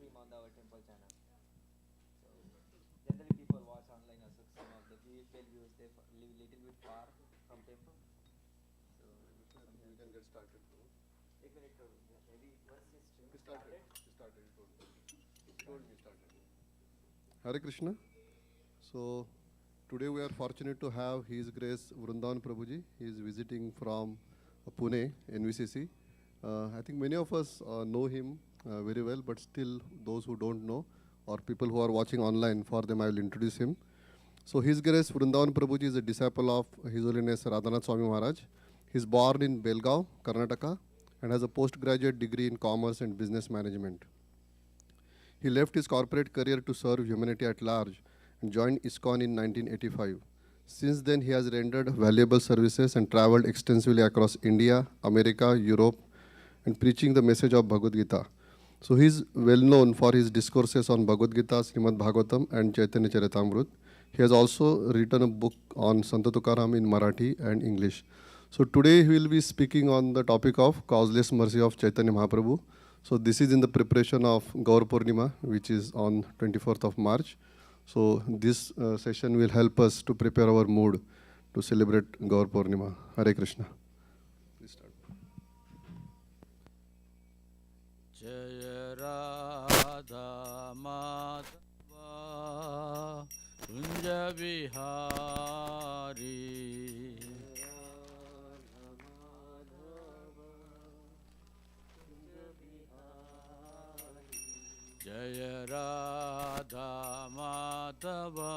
stream on our temple channel. So generally people watch online also. Some of the people views they live little bit far from temple. So We can get started. एक minute करो. Maybe once this stream Started. He told me started. Hare Krishna. So today we are fortunate to have His Grace Vrindavan Prabhuji. He is visiting from Pune, NVCC. I think many of us know him very well, but still those who don't know or people who are watching online, for them I will introduce him. So His Grace Vrindavan Prabhuji is a disciple of His Holiness Radhanath Swami Maharaj. He is born in Belgaum, Karnataka, and has a postgraduate degree in commerce and business management. He left his corporate career to serve humanity at large and joined ISKCON in 1985. Since then, he has rendered valuable services and traveled extensively across India, America, Europe, and preaching the message of Bhagavad Gita. So he is well known for his discourses on Bhagavad Gita, Srimad Bhagavatam, and Chaitanya Charitamrita. He has also written a book on Sant Tukaram in Marathi and English. So today he will be speaking on the topic of Causeless Mercy of Chaitanya Mahaprabhu. So this is in the preparation of Gaur Purnima, which is on 24th of March. So this session will help us to prepare our mood to celebrate Gaur Purnima. Hare Krishna. Please start. Jaya Radha Madhava Kunja Bihari Jaya Radha Madhava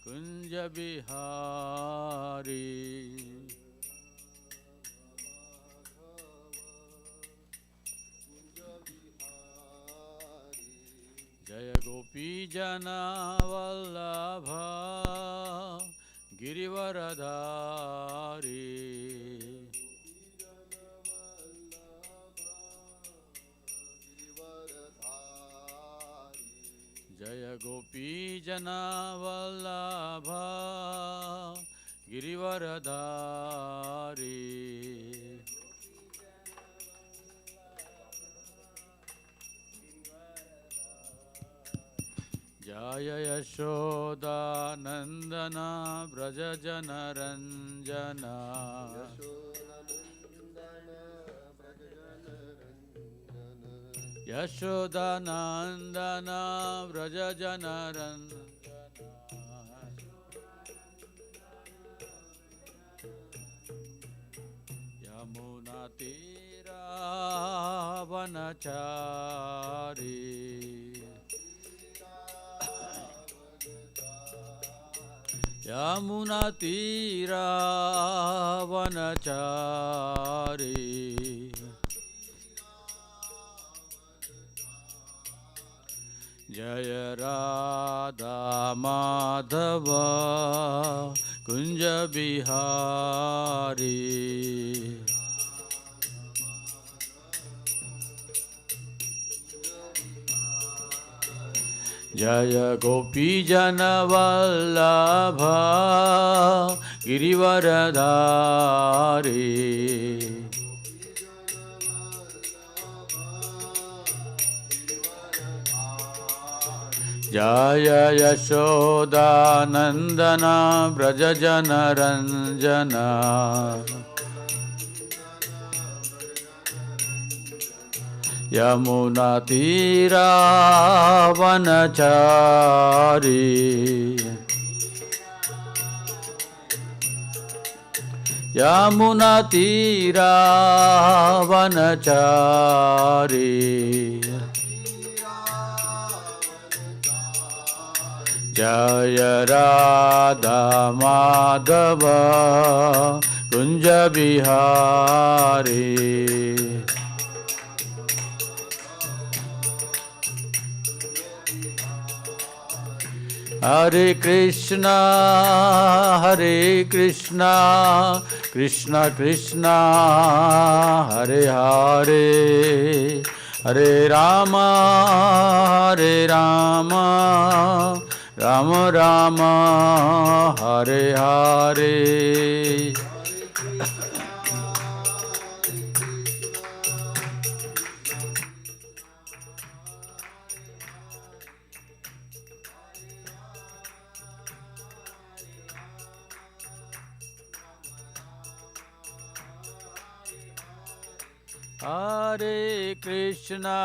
Kunja Bihari Jaya Gopi Jana Vallabha Girivaradhari Jaya Gopi Jana Vallabha Girivaradhari Jaya Yashoda Nandana Braja Jana Ranjana Yashoda Nandana Braja Jana Ranjana Yamuna Tira Vanachari Yamuna Tira Vanachari Jaya Radha Madhava Kunja Bihari Jaya Gopi Jana Vallabha Girivaradhari Jaya Yashoda Nandana Braja Jana Ranjana Yamuna Tira Vanachari Yamuna Tira Vanachari Jaya Radha Madhava Kunja Bihari Hare Krishna, Hare Krishna, Krishna Krishna, Hare Hare, Hare Rama, Hare Rama, Rama Rama, Hare Hare. Hare Krishna,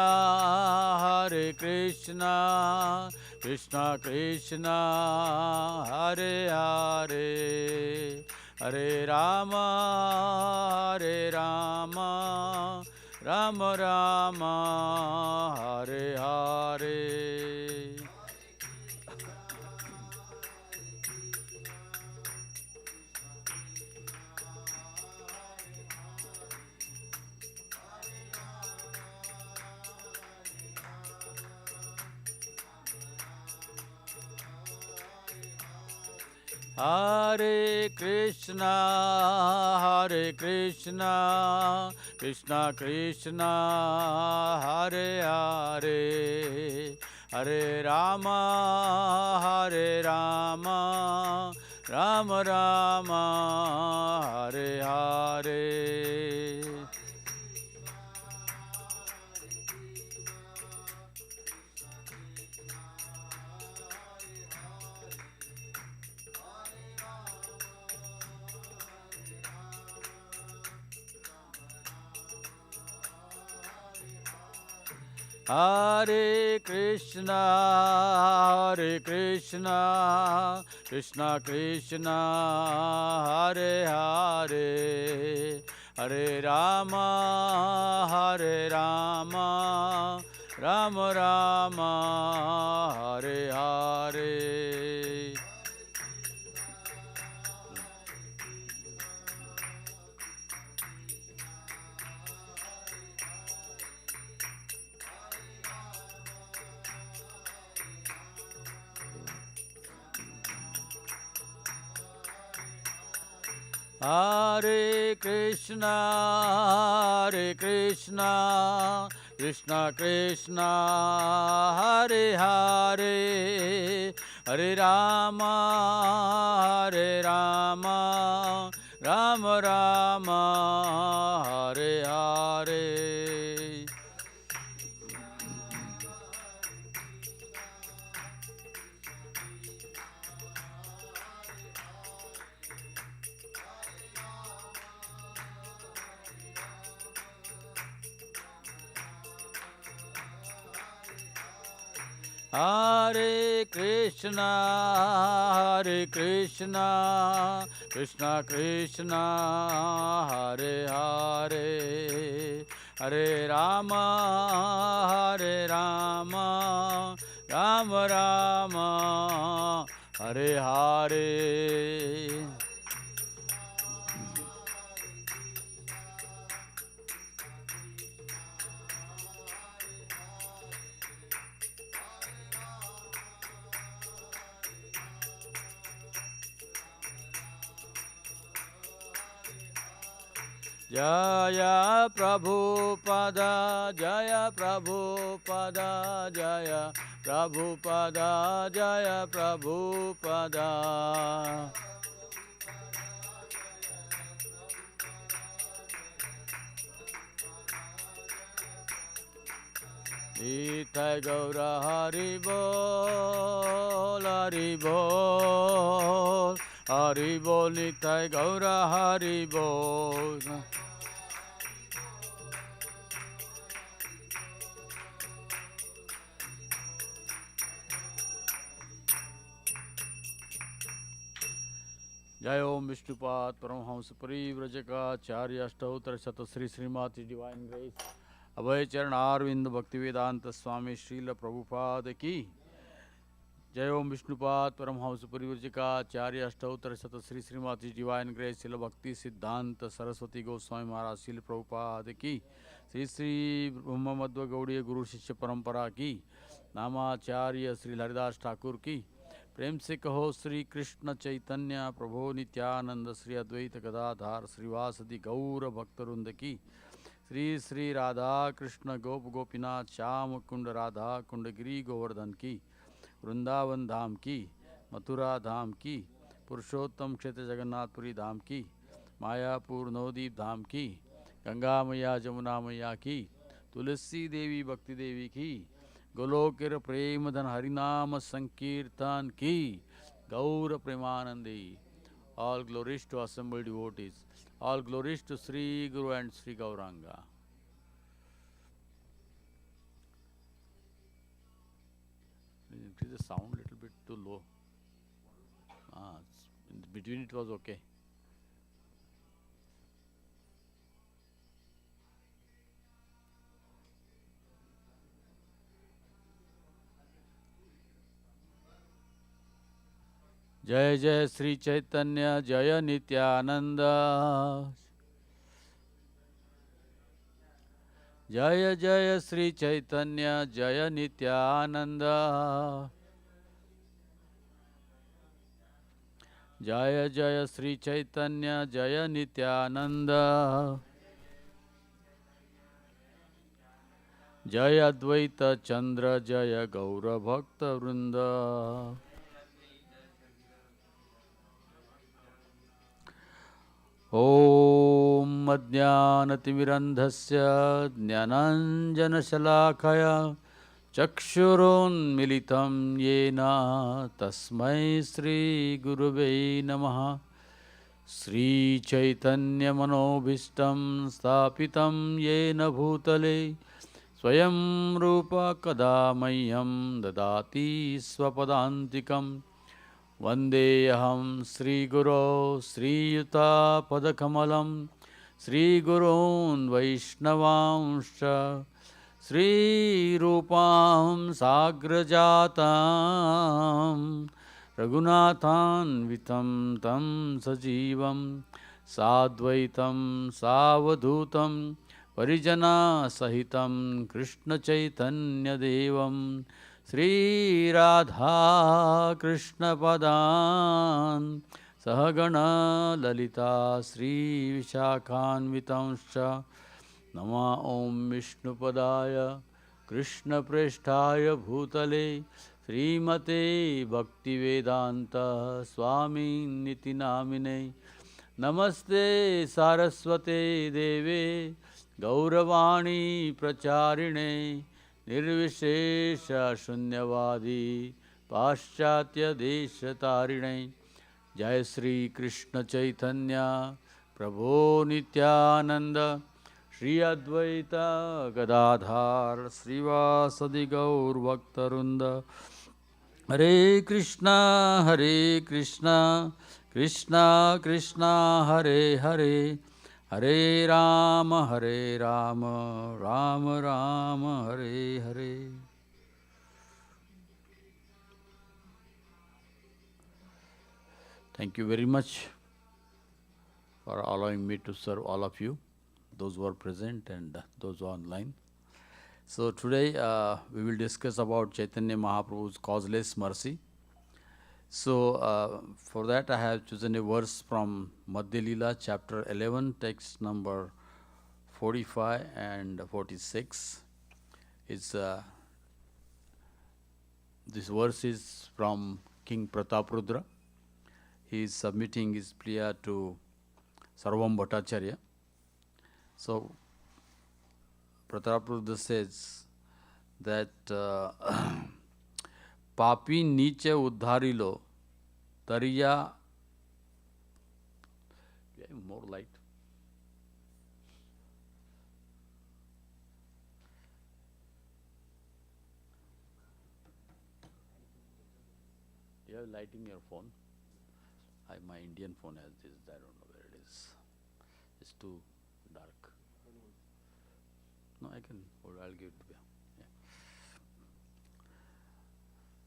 Krishna Krishna, Hare Hare, Hare Rama, Rama Rama, Hare Hare. Hare Krishna, Krishna Krishna, Hare Hare, Hare Rama, Rama Rama, Hare Hare. Hare Krishna, Krishna Krishna, Hare Hare, Hare Rama, Rama Rama, Hare Hare. Hare Krishna, Krishna Krishna, Hare Hare, Hare Rama, Rama Rama, Hare Hare. Hare Krishna, Krishna Krishna, Hare Hare, Hare Rama, Rama Rama, Hare Hare. Jaya Prabhupada, Jaya Prabhupada, Jaya Prabhupada, Jaya Prabhupada. Nitai Gaura Hari Bol, Hari Bol, Hari Bol, Nitai Gaura Hari Bol. जय ओम विष्णुपाद परमहंस परिव्रजकाचार्य अष्टोत्तर शत Shri Shrimati divine grace अभय चरण अरविंद भक्ति वेदांत स्वामी श्रील प्रभुपाद की जय ओम विष्णुपाद परमहंस परिव्रजकाचार्य अष्टोत्तर शत Shri Shrimati divine grace शिल भक्ति सिद्धांत सरस्वती गोस्वामी महाराज शिल प्रभुपाद की श्री श्री ब्रह्ममध्व गौड़ीय गुरु शिष्य परंपरा की नामाचार्य श्री हरिदास ठाकुर की प्रेम से कहो श्री कृष्ण चैतन्य प्रभु नित्यानंद श्री अद्वैत गदाधार श्रीवासदि गौर भक्तवृंद की श्री श्री राधा कृष्ण गोप गोपीनाथ श्याम कुंड राधा कुंड गिरी गोवर्धन की वृंदावन धाम की मथुरा धाम की पुरुषोत्तम क्षेत्र जगन्नाथपुरी धाम की मायापुर नवदीप धाम की गंगा मैया जमुना मैया की तुलसी देवी भक्ति देवी की गोलोकेर प्रेम धन हरिनाम संकीर्तन की गौर Premanandi. All glories to assembled devotees. All glories to Sri Guru and Sri Gauranga. increase the sound a little bit too low. In between it was okay. जय जय श्री चैतन्य जय नित्यानंद जय जय श्री चैतन्य जय नित्यानंद जय जय श्री चैतन्य जय नित्यानंद जय अद्वैत चंद्र जय गौर भक्त वृंद ॐ अज्ञानतिमिरन्धस्य ज्ञानाञ्जनशलाकया चक्षुरुन्मिलितं येन तस्मै श्रीगुरुवे नमः। श्रीचैतन्यमनोभीष्टं स्थापितं येन भूतले स्वयं रूप कदा मह्यं ददाति स्वपदान्तिकम्। वन्देऽहं श्रीगुरो श्रीयुतापदकमलं श्रीगुरून् वैष्णवांश्च श्रीरूपां साग्रजातां रघुनाथान्वितं तं सजीवं साद्वैतं सावधूतं परिजनसहितं कृष्णचैतन्यदेवं श्रीराधा कृष्णपदान् सहगणा ललिता श्रीविशाखान्वितांश्च नमः। ॐ विष्णुपदाय कृष्णप्रेष्ठाय भूतले श्रीमते भक्तिवेदान्त स्वामिनिति नामिने नमस्ते सारस्वते देवे गौरवाणी प्रचारिणे निर्विशेष शून्यवादी पाश्चात्य देशतारिणे। जय श्री कृष्ण चैतन्य प्रभो नित्यानंद श्री अद्वैत गदाधार श्रीवासदि गौर भक्तवृंद। हरे Krishna Krishna Krishna Hare Hare Hare Ram Ram Ram Hare Hare. Thank you very much for allowing me to serve all of you, those who are present and those who are online. So today we will discuss about Chaitanya Mahaprabhu's causeless mercy. So for that I have chosen a verse from Madhya Leela chapter 11, text number 45 and 46. It's, this verse is from King Prataprudra. He is submitting his plea to Sarvam Bhattacharya. So Prataprudra says that Papi niche uddharilo tariya. More light. You have light in your phone? My Indian phone has this. I don't know where it is. It's too dark. No, I can. I'll give it to you.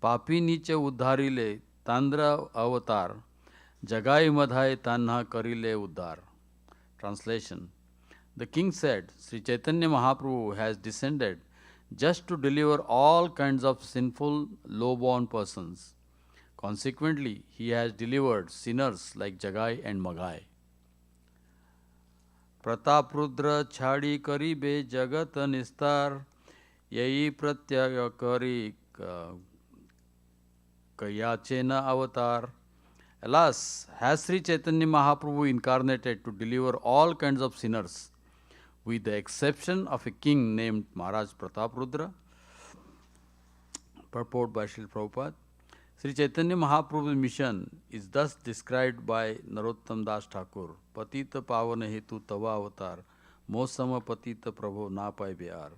पापी नीचे उद्धारिले तांद्र अवतार जगाई मधाय तान्हा करिले उद्धार. Translation. The king said, Sri Chaitanya Mahaprabhu has descended just to deliver all kinds of sinful, low-born persons. Consequently, he has delivered sinners like Jagai and Maghai. Prataprudra chhadi karibe jagat nistar yai pratyaya kari Kayachena avatar. Alas, has Sri Chaitanya Mahaprabhu incarnated to deliver all kinds of sinners, with the exception of a king named Maharaj Prataprudra? Purport by Srila Prabhupada. Sri Chaitanya Mahaprabhu's mission is thus described by Narottam Das Thakur. Patita pavana hetu tava avatar, mosama patita prabho na pai bear.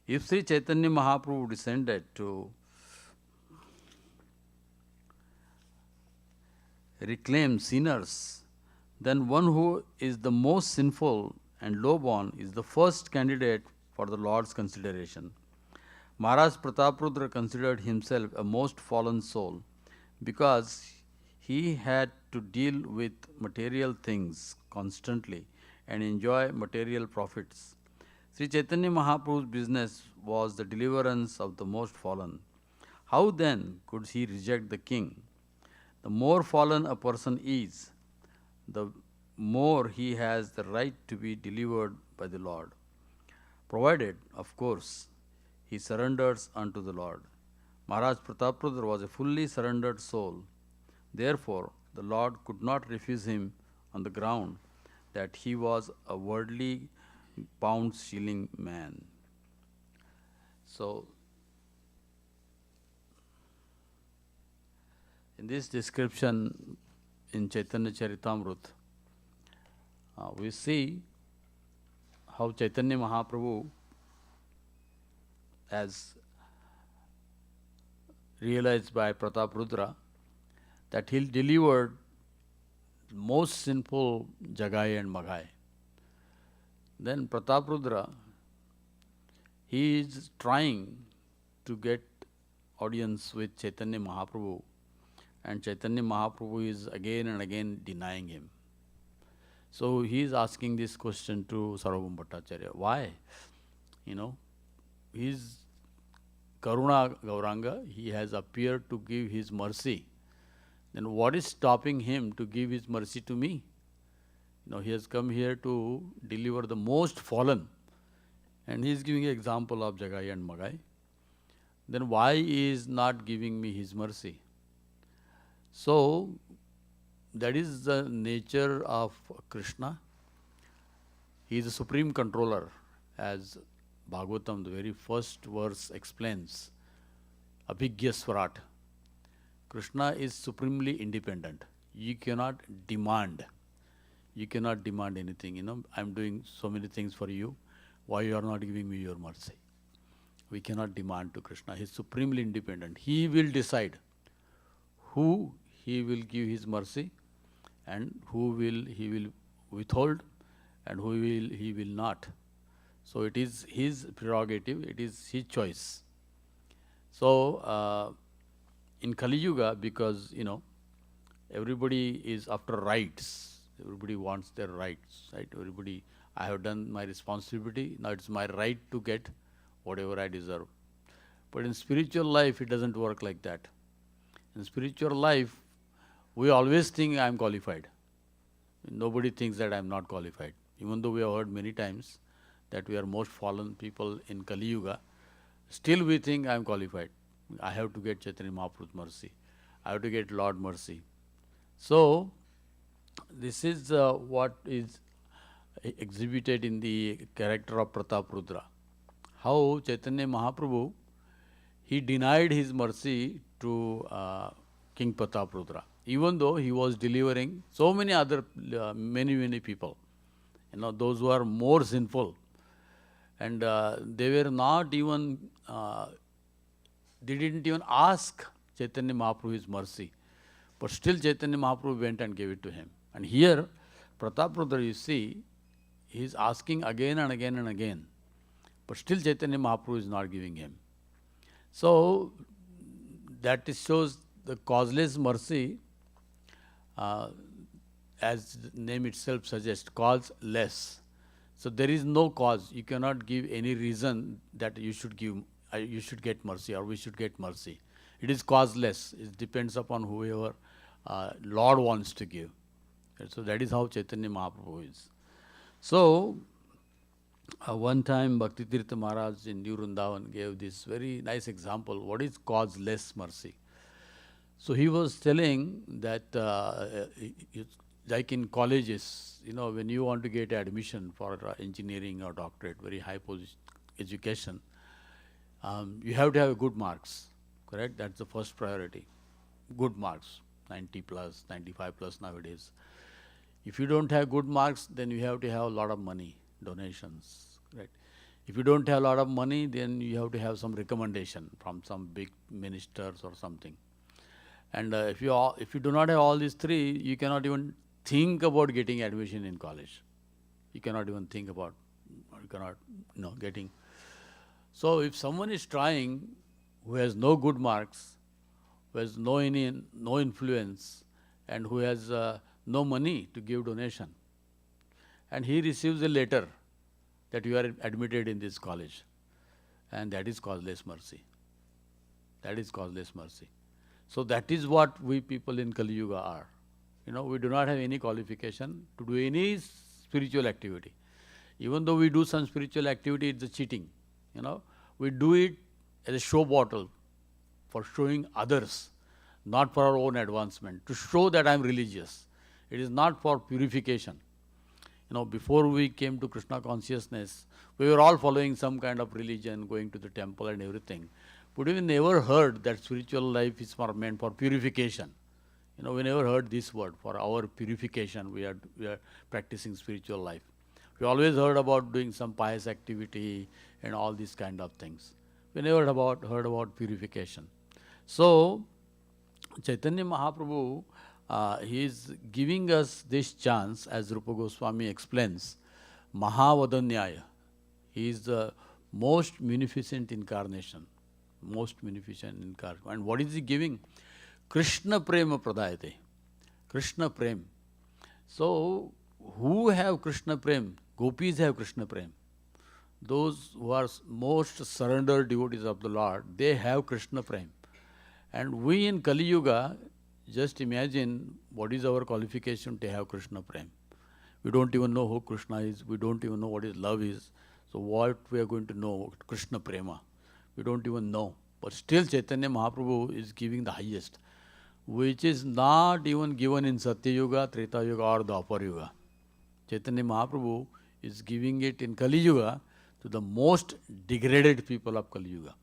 If Sri Chaitanya Mahaprabhu descended to reclaim sinners, then one who is the most sinful and low-born is the first candidate for the Lord's consideration. Maharaj Prataprudra considered himself a most fallen soul because he had to deal with material things constantly and enjoy material profits. Sri Chaitanya Mahaprabhu's business was the deliverance of the most fallen. How then could he reject the king? The more fallen a person is, the more he has the right to be delivered by the Lord, provided, of course, he surrenders unto the Lord. Maharaj Prataprudra was a fully surrendered soul. Therefore, the Lord could not refuse him on the ground that he was a worldly pound-shilling man. So, in this description in Chaitanya Charitamrita, we see how Chaitanya Mahaprabhu has realized by Prataprudra that he'll deliver most sinful Jagai and Maghai. Then Prataprudra, he is trying to get audience with Chaitanya Mahaprabhu, and Chaitanya Mahaprabhu is again and again denying him. So he is asking this question to Sarvabhauma Bhattacharya. Why? His Karuna Gauranga, he has appeared to give his mercy. Then what is stopping him to give his mercy to me? He has come here to deliver the most fallen, and he is giving an example of Jagai and Magai. Then why he is not giving me his mercy? So that is the nature of Krishna. He is the supreme controller, as Bhagavatam, the very first verse explains, Abhigya Swarat. Krishna is supremely independent. You cannot demand. You cannot demand anything. I'm doing so many things for you. Why you are not giving me your mercy? We cannot demand to Krishna. He is supremely independent. He will decide who he will give his mercy and who he will withhold and who he will not. So it is his prerogative, it is his choice. So in Kali Yuga, because everybody is after rights, everybody wants their rights, right? Everybody, I have done my responsibility, now it's my right to get whatever I deserve. But in spiritual life, it doesn't work like that. In spiritual life, we always think I am qualified. Nobody thinks that I am not qualified. Even though we have heard many times that we are most fallen people in Kali Yuga, still we think I am qualified. I have to get Chaitanya Mahaprabhu's mercy. I have to get Lord mercy. So, this is what is exhibited in the character of Prataprudra. How Chaitanya Mahaprabhu, he denied his mercy to King Prataprudra, even though he was delivering so many other, many people, those who are more sinful. And they were not even, they didn't even ask Chaitanya Mahaprabhu his mercy. But still Chaitanya Mahaprabhu went and gave it to him. And here, Prataprudra, you see, he is asking again and again and again. But still Chaitanya Mahaprabhu is not giving him. So, that shows the causeless mercy, as the name itself suggests, causeless. So there is no cause. You cannot give any reason that you should get mercy or we should get mercy. It is causeless. It depends upon whoever Lord wants to give. So that is how Chaitanya Mahaprabhu is. So one time Bhakti Tirtha Maharaj in New Vrindavan gave this very nice example. What is causeless mercy? So he was telling that like in colleges, when you want to get admission for engineering or doctorate, very high education, you have to have good marks, correct? That's the first priority. Good marks, 90 plus, 95 plus nowadays. If you don't have good marks, then you have to have a lot of money, donations, right? If you don't have a lot of money, then you have to have some recommendation from some big ministers or something. And if you do not have all these three, you cannot even think about getting admission in college. You cannot even think about, you cannot, getting. So if someone is trying who has no good marks, who has no influence, and who has no money to give donation, and he receives a letter that you are admitted in this college, and that is causeless mercy. That is causeless mercy. So that is what we people in Kali Yuga are. We do not have any qualification to do any spiritual activity. Even though we do some spiritual activity, it's a cheating. We do it as a show bottle for showing others, not for our own advancement, to show that I am religious. It is not for purification. Before we came to Krishna consciousness, we were all following some kind of religion, going to the temple and everything. But we never heard that spiritual life is meant for purification. We never heard this word. For our purification, we are practicing spiritual life. We always heard about doing some pious activity and all these kind of things. We never heard about purification. So, Chaitanya Mahaprabhu, he is giving us this chance, as Rupa Goswami explains, Mahavadanyaya. He is the most munificent incarnation. Most munificent incarnation. And what is he giving? Krishna Prema Pradayate. Krishna Prem. So, who have Krishna Prem? Gopis have Krishna Prem. Those who are most surrendered devotees of the Lord, they have Krishna Prem. And we in Kali Yuga, just imagine what is our qualification to have Krishna Prem. We don't even know who Krishna is. We don't even know what his love is. So what we are going to know? Krishna Prema. We don't even know. But still Chaitanya Mahaprabhu is giving the highest, which is not even given in Satya Yuga, Treta Yuga or Dwapar Yuga. Chaitanya Mahaprabhu is giving it in Kali Yuga to the most degraded people of Kali Yuga.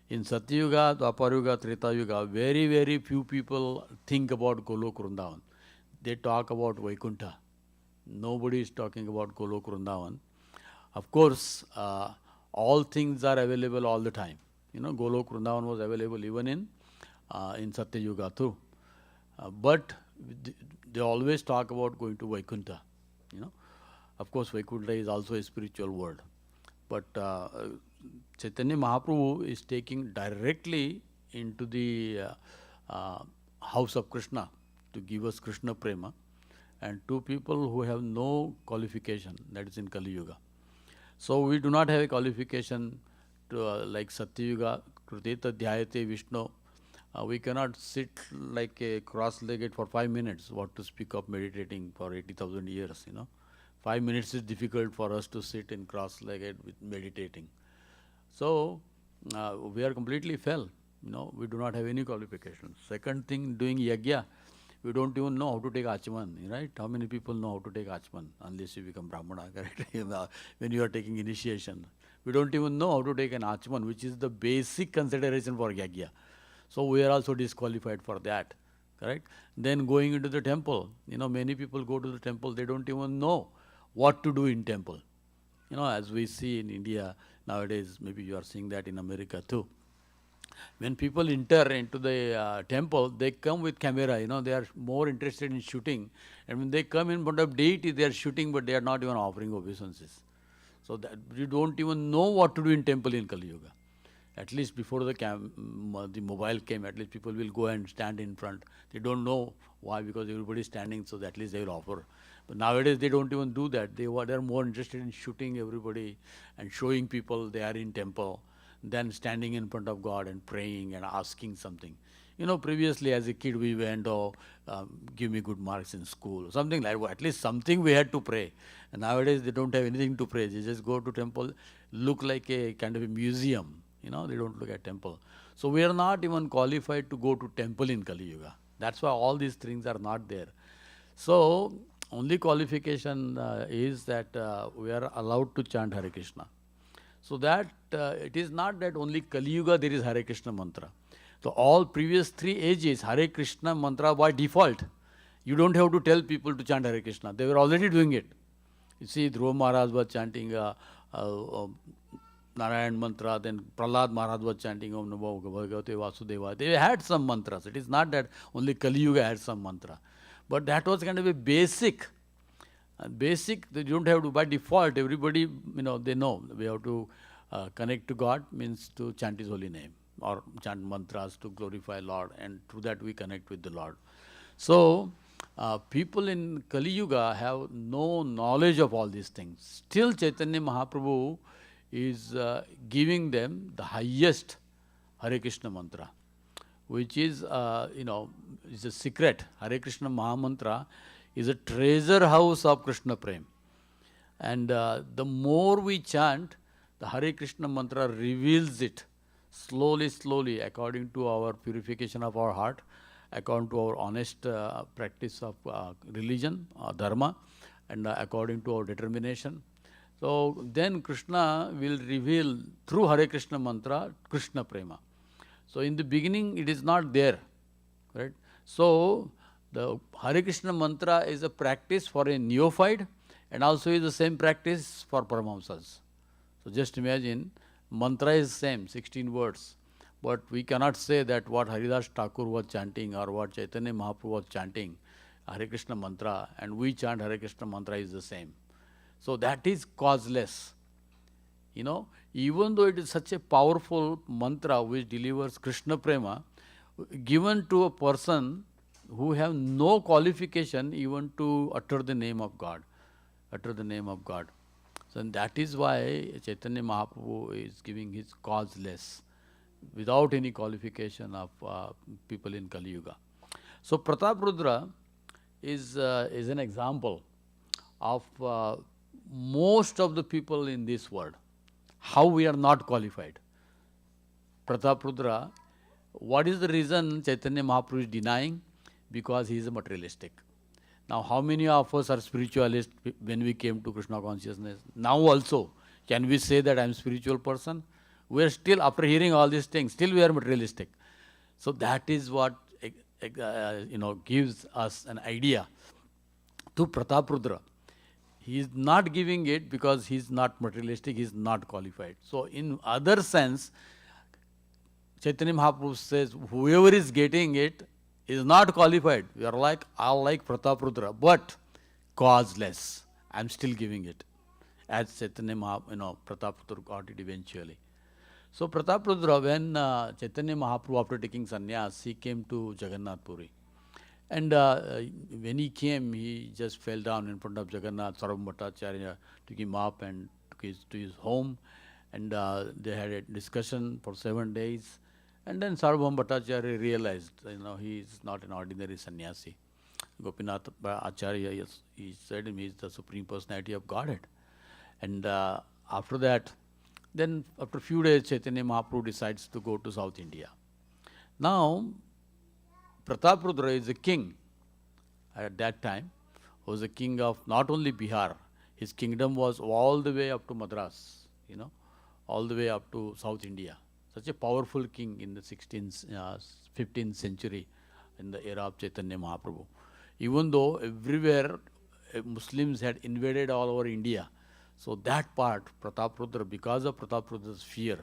In Satya Yuga, Dwapar Yuga, Treta Yuga, very, very few people think about Golok Vrindavan. They talk about Vaikuntha. Nobody is talking about Golok Vrindavan. Of course, all things are available all the time. Golok Vrindavan was available even in Satya Yuga too. But they always talk about going to Vaikuntha. Of course, Vaikuntha is also a spiritual word. But Chaitanya Mahaprabhu is taking directly into the house of Krishna to give us Krishna Prema, and two people who have no qualification, that is in Kali Yuga. So we do not have a qualification to like Satya Yuga, Kruteta Dhyayate Vishnu. We cannot sit like a cross-legged for 5 minutes. What to speak of meditating for 80,000 years, 5 minutes is difficult for us to sit in cross-legged with meditating. So we are completely fell. We do not have any qualifications. Second thing, doing yagya, we don't even know how to take achman, right? How many people know how to take achman unless you become brahmana, correct? When you are taking initiation, we don't even know how to take an achman, which is the basic consideration for yagya. So we are also disqualified for that, correct? Then going into the temple, many people go to the temple, they don't even know what to do in temple. As we see in India nowadays, maybe you are seeing that in America too. When people enter into the temple, they come with camera, they are more interested in shooting. And when they come in front of deity, they are shooting, but they are not even offering obeisances. So that we don't even know what to do in temple in Kali Yuga. At least before the mobile came, at least people will go and stand in front. They don't know why, because everybody is standing, so at least they will offer. But nowadays they don't even do that. They are more interested in shooting everybody and showing people they are in temple than standing in front of God and praying and asking something. Previously as a kid we went, give me good marks in school, something like that. At least something we had to pray. And nowadays they don't have anything to pray. They just go to temple, look like a kind of a museum. They don't look at temple. So we are not even qualified to go to temple in Kali Yuga. That's why all these things are not there. So only qualification is that we are allowed to chant Hare Krishna. So that it is not that only Kali Yuga there is Hare Krishna mantra. So all previous 3 ages, Hare Krishna mantra by default. You don't have to tell people to chant Hare Krishna. They were already doing it. You see, Dhruva Maharaj was chanting Narayan mantra, then Prahlad Maharaj was chanting Om Namo Bhagavate Vasudeva. They had some mantras. It is not that only Kali Yuga had some mantra. But that was kind of a basic. Basic, you don't have to, by default, everybody, they know. We have to connect to God, means to chant His holy name or chant mantras to glorify Lord, and through that we connect with the Lord. So, people in Kali Yuga have no knowledge of all these things. Still, Chaitanya Mahaprabhu is giving them the highest Hare Krishna mantra, which is, is a secret. Hare Krishna Mahamantra is a treasure house of Krishna Prem. And the more we chant, the Hare Krishna mantra reveals it slowly, slowly, according to our purification of our heart, according to our honest practice of religion, dharma, and according to our determination. So then Krishna will reveal through Hare Krishna mantra, Krishna Prema. So in the beginning it is not there, right? So the Hare Krishna mantra is a practice for a neophyte and also is the same practice for Paramahamsas. So just imagine, mantra is same, 16 words. But we cannot say that what Haridas Thakur was chanting or what Chaitanya Mahaprabhu was chanting, Hare Krishna mantra, and we chant Hare Krishna mantra is the same. So that is causeless. Even though it is such a powerful mantra which delivers Krishna Prema, given to a person who have no qualification even to utter the name of God. So that is why Chaitanya Mahaprabhu is giving his causeless, without any qualification of people in Kali Yuga. So Pratap Rudra is an example of most of the people in this world, how we are not qualified. Pratap Rudra, what is the reason Chaitanya Mahaprabhu is denying? Because he is a materialistic. Now, how many of us are spiritualists when we came to Krishna consciousness? Now also, can we say that I am a spiritual person? We are still, after hearing all these things, still we are materialistic. So that is what gives us an idea to Pratap Rudra. He is not giving it because he is not materialistic, he is not qualified. So in other sense, Chaitanya Mahaprabhu says, whoever is getting it is not qualified. We are all like Pratap Rudra, but causeless. I am still giving it. As Chaitanya Pratap Rudra got it eventually. So Pratap Rudra, when Chaitanya Mahaprabhu, after taking sannyas, he came to Jagannath Puri. And when he came, he just fell down in front of Jagannath. Sarvam Bhattacharya took him up and took to his home. And they had a discussion for 7 days. And then Sarvam Bhattacharya realized, he is not an ordinary sannyasi. Gopinath Acharya, he said him, he is the Supreme Personality of Godhead. And after that, then after a few days, Chaitanya Mahaprabhu decides to go to South India. Now, Pratap Rudra is a king at that time, who was a king of not only Bihar, his kingdom was all the way up to Madras, all the way up to South India. Such a powerful king in the 15th century, in the era of Chaitanya Mahaprabhu. Even though everywhere Muslims had invaded all over India, so that part, Pratap Rudra, because of Pratap Rudra's fear,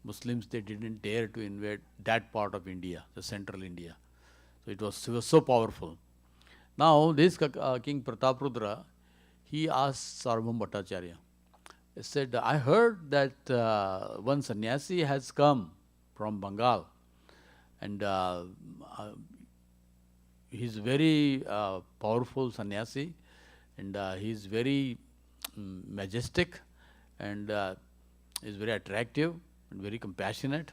Muslims, they didn't dare to invade that part of India, the central India. So it was so powerful. Now, this King Pratap Rudra, he asked Sarvam Bhattacharya, he said, I heard that one sannyasi has come from Bengal, and he's very powerful sannyasi, and he's very majestic, and is very attractive and very compassionate,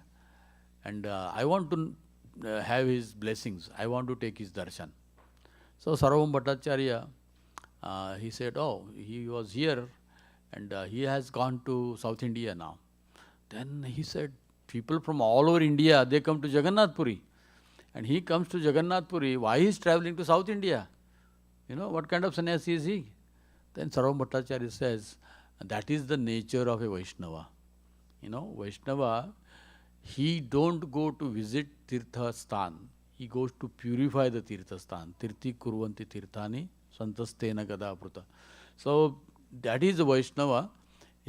and I want to have his blessings. I want to take his darshan. So Sarvam Bhattacharya, he said, oh, he was here and he has gone to South India now. Then he said, people from all over India, they come to Jagannath Puri. And he comes to Jagannath Puri, why he is traveling to South India? What kind of sannyasi is he? Then Sarvam Bhattacharya says, that is the nature of a Vaishnava. Vaishnava, he don't go to visit Tirtha Sthan. He goes to purify the Tirtha Sthan. Tirthi kurvanti tirthani santastena gada pruta. So that is the Vaishnava.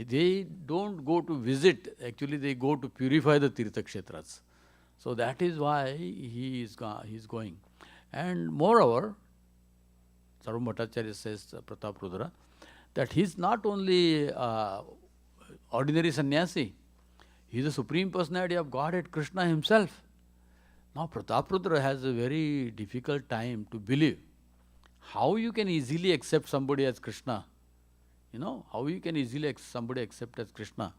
They don't go to visit, actually they go to purify the Tirtha Kshetras. So that is why he is going. And moreover, Sarvam Bhattacharya says, Pratap Rudra, that he is not only ordinary sannyasi, he is the Supreme Personality of Godhead, Krishna himself. Now Pratap Rudra has a very difficult time to believe how you can easily accept somebody as Krishna. How you can easily somebody accept as Krishna.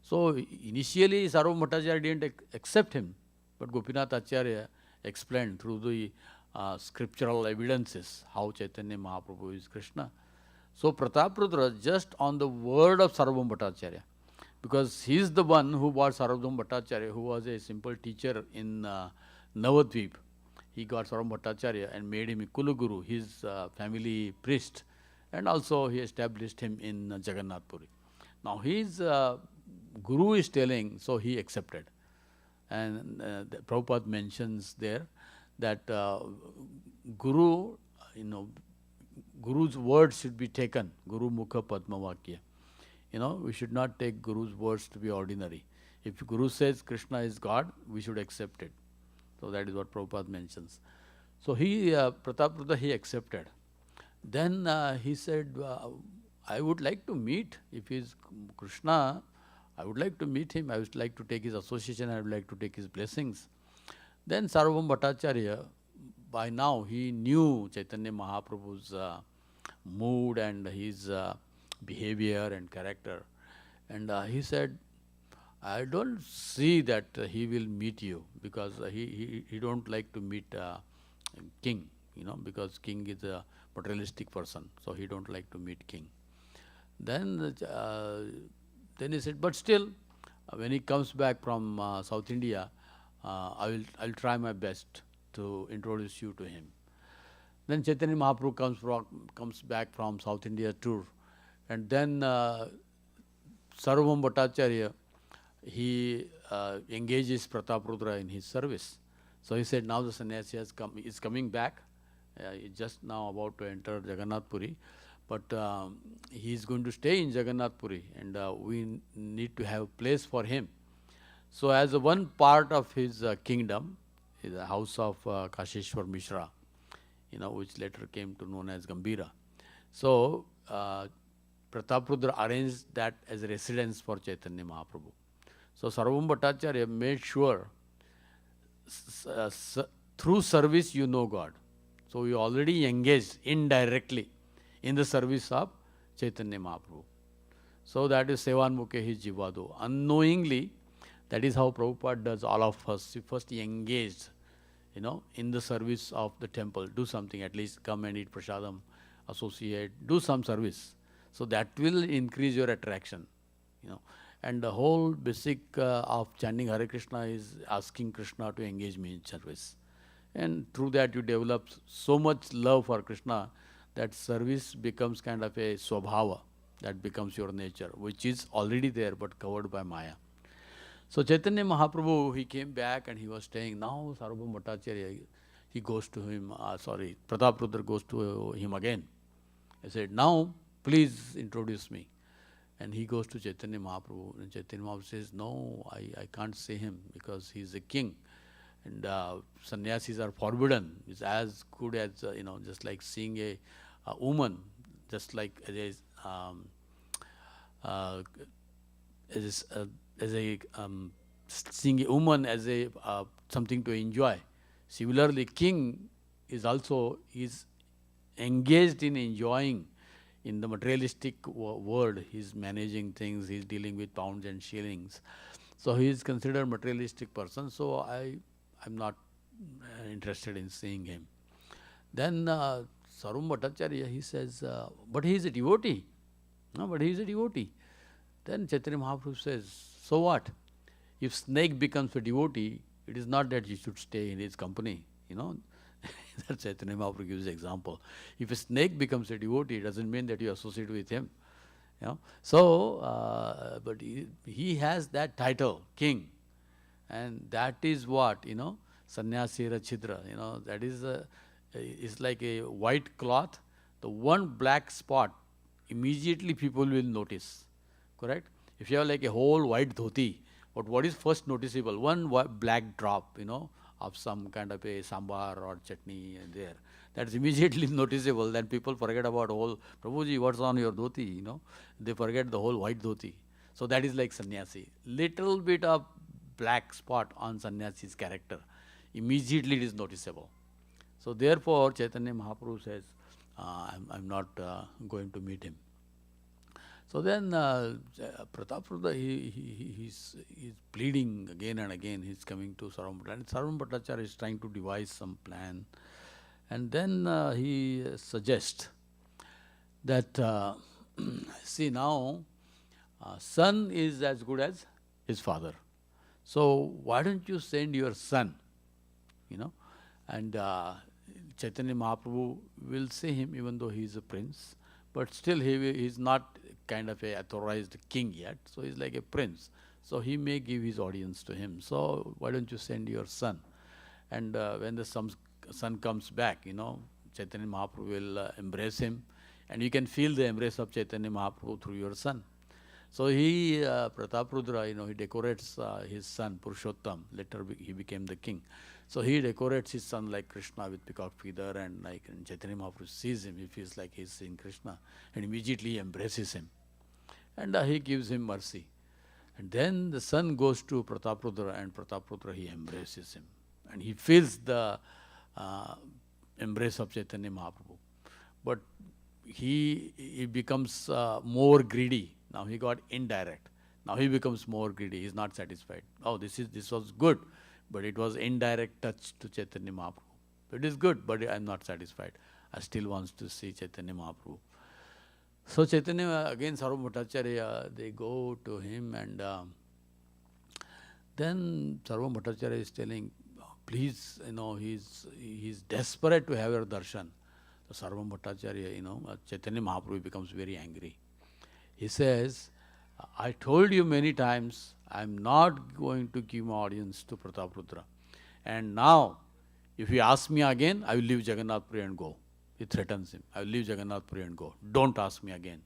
So initially Sarvam Bhattacharya didn't accept him, but Gopinath Acharya explained through the scriptural evidences how Chaitanya Mahaprabhu is Krishna. So Pratap Rudra, just on the word of Sarvam Bhattacharya, because he is the one who brought Sarvam Bhattacharya, who was a simple teacher in Navadvip. He got Sarvam Bhattacharya and made him a Kulaguru, his family priest, and also he established him in Jagannath Puri. Now his guru is telling, so he accepted. And Prabhupada mentions there that Guru's words should be taken, Guru Mukha Padma Vakya. We should not take Guru's words to be ordinary. If Guru says Krishna is God, we should accept it. So that is what Prabhupada mentions. So Pratap Rudra, he accepted. Then he said, I would like to meet, if he is Krishna, I would like to meet him, I would like to take his association, I would like to take his blessings. Then Sarvam Bhattacharya, by now he knew Chaitanya Mahaprabhu's mood and his behavior and character. And he said, I don't see that he will meet you, because he don't like to meet king, because king is a materialistic person, so he don't like to meet king. Then he said, but still, when he comes back from South India, I'll try my best to introduce you to him. Then Chaitanya Mahaprabhu comes back from South India tour, and then Sarvam Bhattacharya, he engages Pratap Rudra in his service. So he said, now the sannyasi is coming back. He's just now about to enter Jagannath Puri, but he is going to stay in Jagannath Puri, and we need to have a place for him. So as one part of his kingdom is the house of Kasheshwar Mishra, which later came to known as Gambhira. So Pratap Rudra arranged that as a residence for Chaitanya Mahaprabhu. So Sarvam Bhattacharya made sure through service you know God. So we already engaged indirectly in the service of Chaitanya Mahaprabhu. So that is Sevan Mukhe Hi Jivado. Unknowingly, that is how Prabhupada does all of us. He first engaged, in the service of the temple. Do something, at least come and eat prasadam, associate, do some service. So that will increase your attraction, And the whole basic of chanting Hare Krishna is asking Krishna to engage me in service. And through that you develop so much love for Krishna that service becomes kind of a swabhava, that becomes your nature, which is already there but covered by Maya. So Chaitanya Mahaprabhu, he came back and he was staying. Now Sarvam Bhattacharya, he goes to him, Pratap Rudra goes to him again. He said, now please introduce me. And he goes to Chaitanya Mahaprabhu, and Chaitanya Mahaprabhu says, no, I can't see him because he is a king. And sannyasis are forbidden. It's as good as, just like seeing a woman, just like seeing a woman as a something to enjoy. Similarly, king is engaged in enjoying in the materialistic world. He's managing things, he's dealing with pounds and shillings. So he is considered a materialistic person, so I'm not interested in seeing him. Then Sarvam Bhattacharya, he says, but he is a devotee. No, but he is a devotee. Then Chaitanya Mahaprabhu says, so what? If snake becomes a devotee, it is not that you should stay in his company, That Chaitanya Mahaprabhu gives an example. If a snake becomes a devotee, it doesn't mean that you associate with him. So, but he has that title, king. And that is what, sannyasi chidra, that is it's like a white cloth. The one black spot, immediately people will notice. correct? If you have like a whole white dhoti, but what is first noticeable? One black drop, of some kind of a sambar or chutney there. That's immediately noticeable. Then people forget about whole, Prabhuji, what's on your dhoti, They forget the whole white dhoti. So that is like sannyasi. Little bit of black spot on sannyasi's character. Immediately it is noticeable. So therefore, Chaitanya Mahaprabhu says, I'm not going to meet him. So then Prataprudha, he's pleading again and again. He's coming to Sarvam Bhattacharya. And Sarvam Bhattacharya is trying to devise some plan. And then he suggests that, see now, son is as good as his father. So why don't you send your son, and Chaitanya Mahaprabhu will see him even though he is a prince, but still he is not kind of a authorized king yet, so he's like a prince. So he may give his audience to him. So why don't you send your son? And when the son comes back, Chaitanya Mahaprabhu will embrace him, and you can feel the embrace of Chaitanya Mahaprabhu through your son. So he, Prataprudra, he decorates his son Purushottam. Later he became the king. So he decorates his son like Krishna with peacock feather, and like Chaitanya Mahaprabhu sees him, he feels like he's seeing Krishna, and immediately he embraces him. And he gives him mercy. And then the son goes to Prataprudra, and Prataprudra, he embraces him. And he feels the embrace of Chaitanya Mahaprabhu. But he becomes more greedy. Now he got indirect. Now he becomes more greedy. He is not satisfied. Oh, this was good, but it was indirect touch to Chaitanya Mahaprabhu. It is good, but I am not satisfied. I still wants to see Chaitanya Mahaprabhu. So Chaitanya, again Sarvam Bhattacharya, they go to him, and then Sarvam Bhattacharya is telling, please, he's desperate to have your darshan. So Sarvam Bhattacharya, Chaitanya Mahaprabhu becomes very angry. He says, I told you many times, I am not going to give my audience to Prataprudra. And now, if you ask me again, I will leave Jagannath Puri and go. He threatens him. I will leave Jagannath Puri and go. Don't ask me again.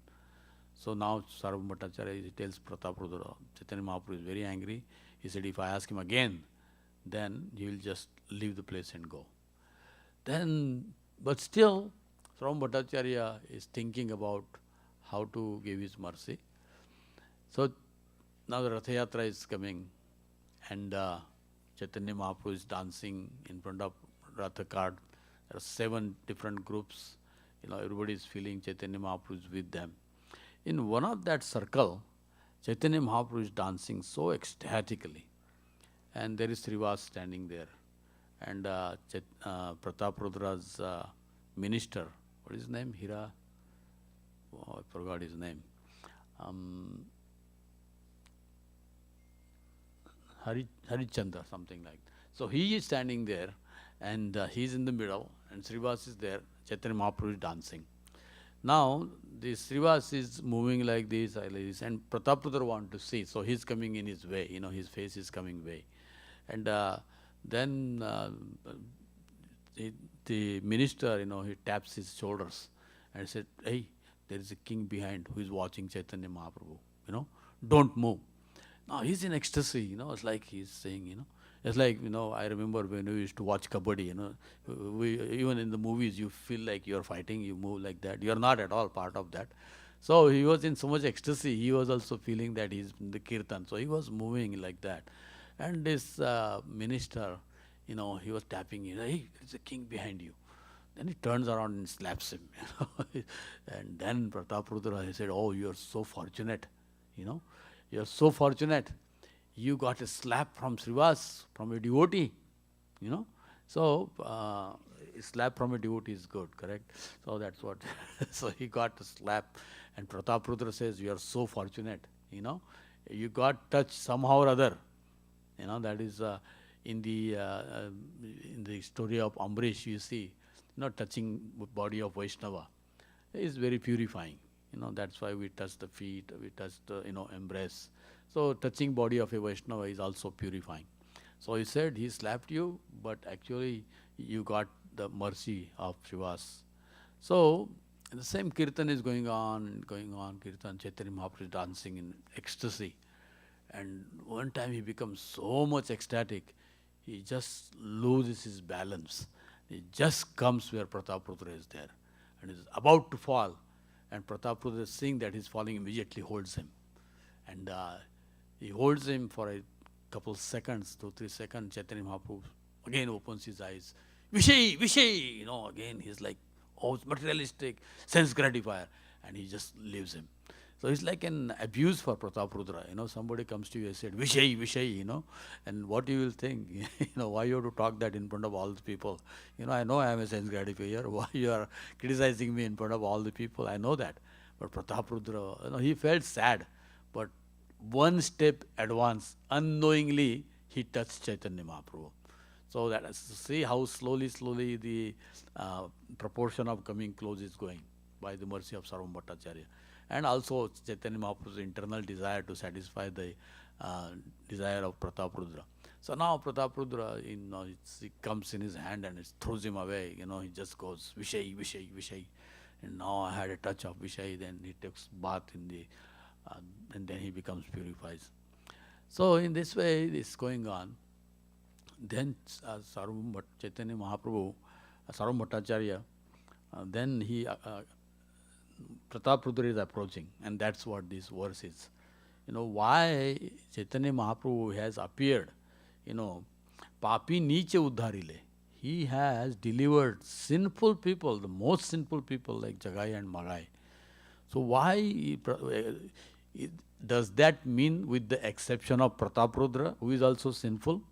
So now Sarvam Bhattacharya, he tells Prataprudra, Chaitanya Mahaprabhu is very angry. He said, if I ask him again, then he will just leave the place and go. Then, but still, Sarvam Bhattacharya is thinking about how to give his mercy. So now the Ratha Yatra is coming, and Chaitanya Mahaprabhu is dancing in front of Ratha cart. There are 7 different groups. Everybody is feeling Chaitanya Mahaprabhu is with them. In one of that circle, Chaitanya Mahaprabhu is dancing so ecstatically, and there is Srivas standing there, and Pratapradra's minister, what is his name? Hira. Oh, I forgot his name. Harichandra, something like that. So he is standing there, and he is in the middle, and Srivas is there. Chaitanya Mahaprabhu is dancing. Now, the Srivas is moving like this, and Prataprudra want to see, so he is coming in his way. His face is coming way, and then the minister, he taps his shoulders and said, "Hey, there is a king behind who is watching Chaitanya Mahaprabhu. Don't move." Now he's in ecstasy. It's like he's saying, it's like, I remember when we used to watch kabaddi, even in the movies, you feel like you're fighting, you move like that. You're not at all part of that. So he was in so much ecstasy, he was also feeling that he's in the kirtan. So he was moving like that. And this minister, he was tapping, hey, there's a king behind you. Then he turns around and slaps him. And then Prataprudra, he said, oh, you're so fortunate, you're so fortunate. You got a slap from Srivas, from a devotee, So, a slap from a devotee is good, correct? So that's what, so he got a slap, and Prataprudra says, you are so fortunate, you got touched somehow or other. That is in the story of Amrish, you see, touching body of Vaishnava is very purifying. That's why we touch the feet, we touch the, embrace. So touching body of a Vaishnava is also purifying. So he said he slapped you, but actually you got the mercy of Srivas. So And the same kirtan is going on, kirtan. Chaitanya Mahaprabhu is dancing in ecstasy. And one time he becomes so much ecstatic, he just loses his balance. He just comes where Prataprudra is there and is about to fall. And Prataprudra, seeing that he's falling, immediately holds him. And he holds him for a couple seconds, 2-3 seconds. Chaitanya Mahaprabhu again opens his eyes. Vishay, Vishay! Again he's like, oh, it's materialistic, sense gratifier. And he just leaves him. So it's like an abuse for Prataprudra. Somebody comes to you and said, Vishay, Vishay, and what you will think, why you have to talk that in front of all the people? I know I am a sense gratifier. Why you are criticizing me in front of all the people? I know that. But Prataprudra, he felt sad. But one step advance, unknowingly, he touched Chaitanya Mahaprabhu. So that see how slowly the proportion of coming close is going by the mercy of Sarvam Bhattacharya. And also Chaitanya Mahaprabhu's internal desire to satisfy the desire of Prataprudra. So now Prataprudra, he comes in his hand and it throws him away. He just goes, Vishay, Vishay, Vishay. And now I had a touch of Vishay, then he takes bath in the, and then he becomes purifies. So in this way, this is going on. Then Chaitanya Mahaprabhu, Sarvam Bhattacharya, then he, Prataprudra is approaching, and that's what this verse is. Why Chaitanya Mahaprabhu has appeared, Papi Niche Uddharile. He has delivered sinful people, the most sinful people like Jagai and Magai. So why does that mean with the exception of Prataprudra, who is also sinful?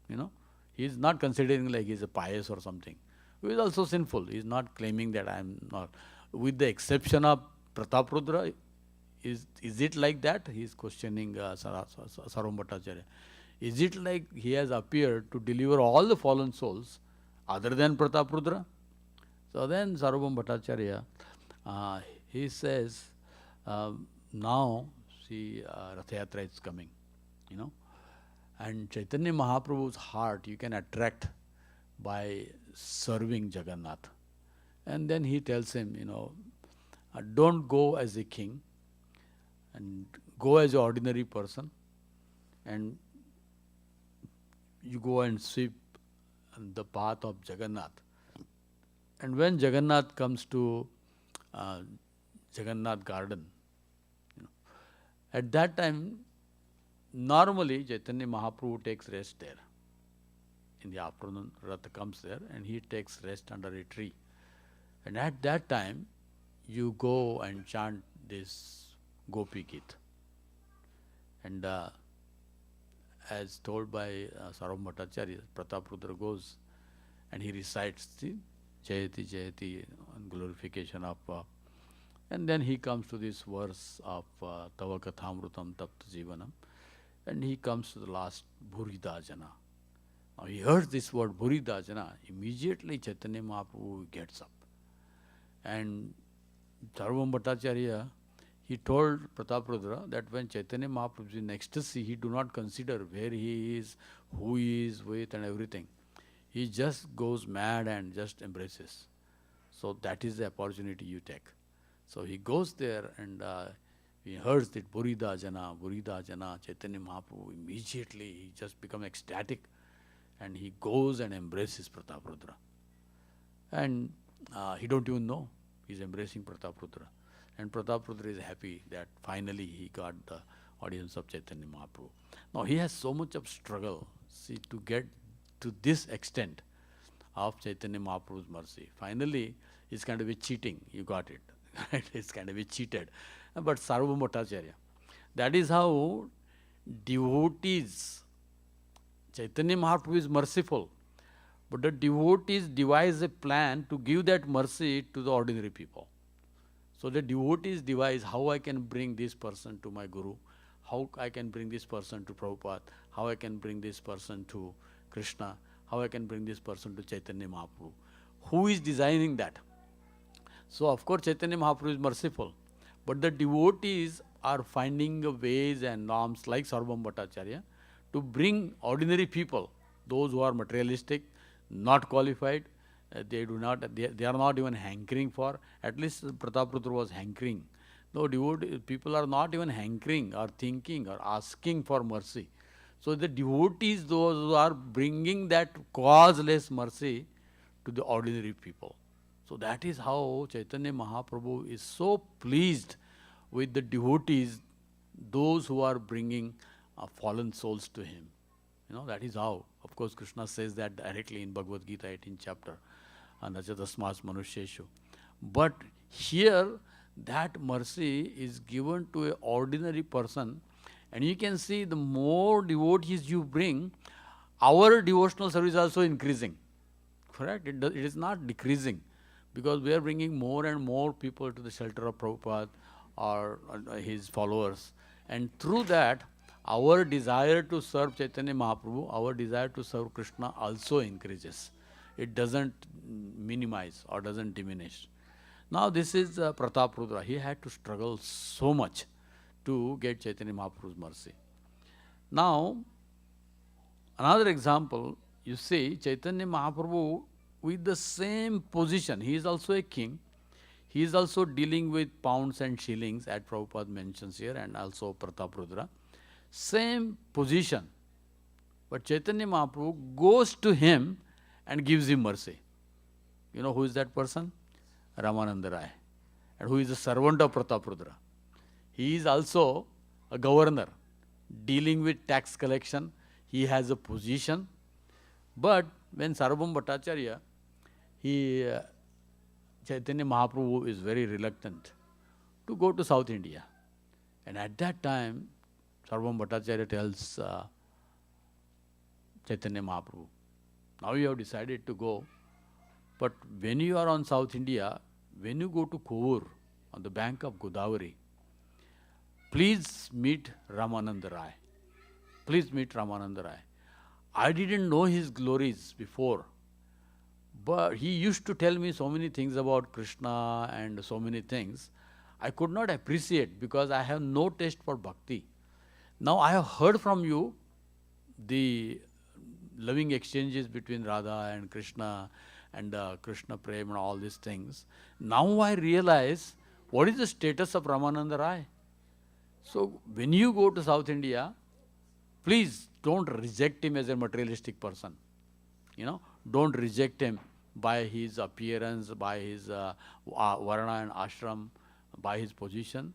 He is not considering like he is a pious or something. Who is also sinful. He is not claiming that I am not. With the exception of Prataprudra, is it like that? He is questioning Sarvam Bhattacharya. Is it like he has appeared to deliver all the fallen souls other than Prataprudra? So then Sarvam Bhattacharya, he says, now see Rath Yatra is coming, and Chaitanya Mahaprabhu's heart you can attract by serving Jagannath. And then he tells him, don't go as a king and go as an ordinary person, and you go and sweep the path of Jagannath. And when Jagannath comes to Jagannath garden, at that time, normally Chaitanya Mahaprabhu takes rest there. In the afternoon, Rath comes there and he takes rest under a tree. And at that time, you go and chant this Gopi Git. And as told by Sarvam Bhattacharya, Prataprudra goes and he recites the Jayati Jayati, glorification of, and then he comes to this verse of Tava Kathamrutam Tapta Jivanam, and he comes to the last Bhurida Jana. Now he heard this word Bhurida Jana, immediately Chaitanya Mahaprabhu gets up. And Sarvam Bhattacharya, he told Prataprudra that when Chaitanya Mahaprabhu is in ecstasy, he do not consider where he is, who he is with and everything. He just goes mad and just embraces. So that is the opportunity you take. So he goes there and he hears that Bhurida Jana, Chaitanya Mahaprabhu, immediately he just becomes ecstatic and he goes and embraces Prataprudra. And he don't even know he's embracing Prataprudra. And Prataprudra is happy that finally he got the audience of Chaitanya Mahaprabhu. Now he has so much of struggle, see, to get to this extent of Chaitanya Mahaprabhu's mercy. Finally, it's kind of a cheating, you got it. It's kind of a cheated. But Sarvam Bhattacharya, that is how devotees, Chaitanya Mahaprabhu is merciful, but the devotees devise a plan to give that mercy to the ordinary people. So the devotees devise how I can bring this person to my Guru, how I can bring this person to Prabhupada, how I can bring this person to Krishna, how I can bring this person to Chaitanya Mahaprabhu. Who is designing that? So of course Chaitanya Mahaprabhu is merciful, but the devotees are finding ways and norms like Sarvam Bhattacharya to bring ordinary people, those who are materialistic, not qualified, They are not even hankering for, at least Prataprudra was hankering. No, people are not even hankering or thinking or asking for mercy. So the devotees, those who are bringing that causeless mercy to the ordinary people. So that is how Chaitanya Mahaprabhu is so pleased with the devotees, those who are bringing fallen souls to him. That is how. Of course, Krishna says that directly in Bhagavad Gita 18th chapter, Nachatasmas Manusheshu. But here, that mercy is given to an ordinary person, and you can see the more devotees you bring, our devotional service is also increasing. Correct? It is not decreasing, because we are bringing more and more people to the shelter of Prabhupada or his followers. And through that, our desire to serve Chaitanya Mahaprabhu, our desire to serve Krishna also increases. It doesn't minimize or doesn't diminish. Now this is Prataprudra. He had to struggle so much to get Chaitanya Mahaprabhu's mercy. Now, another example, you see Chaitanya Mahaprabhu with the same position. He is also a king. He is also dealing with pounds and shillings, as Prabhupada mentions here, and also Prataprudra. Same position. But Chaitanya Mahaprabhu goes to him and gives him mercy. You know who is that person? Ramananda Rai. And who is a servant of Prataprudra. He is also a governor dealing with tax collection. He has a position. But when Sarvabhauma Bhattacharya, Chaitanya Mahaprabhu is very reluctant to go to South India. And at that time, Sarvabhauma Bhattacharya tells Chaitanya Mahaprabhu, now you have decided to go, but when you are on South India, when you go to Kovur, on the bank of Godavari, please meet Ramananda Rai. Please meet Ramananda Rai. I didn't know his glories before, but he used to tell me so many things about Krishna and so many things. I could not appreciate because I have no taste for bhakti. Now I have heard from you the loving exchanges between Radha and Krishna and Krishna Prem and all these things. Now I realize what is the status of Ramananda Rai. So when you go to South India, please don't reject him as a materialistic person. Don't reject him by his appearance, by his varna and ashram, by his position.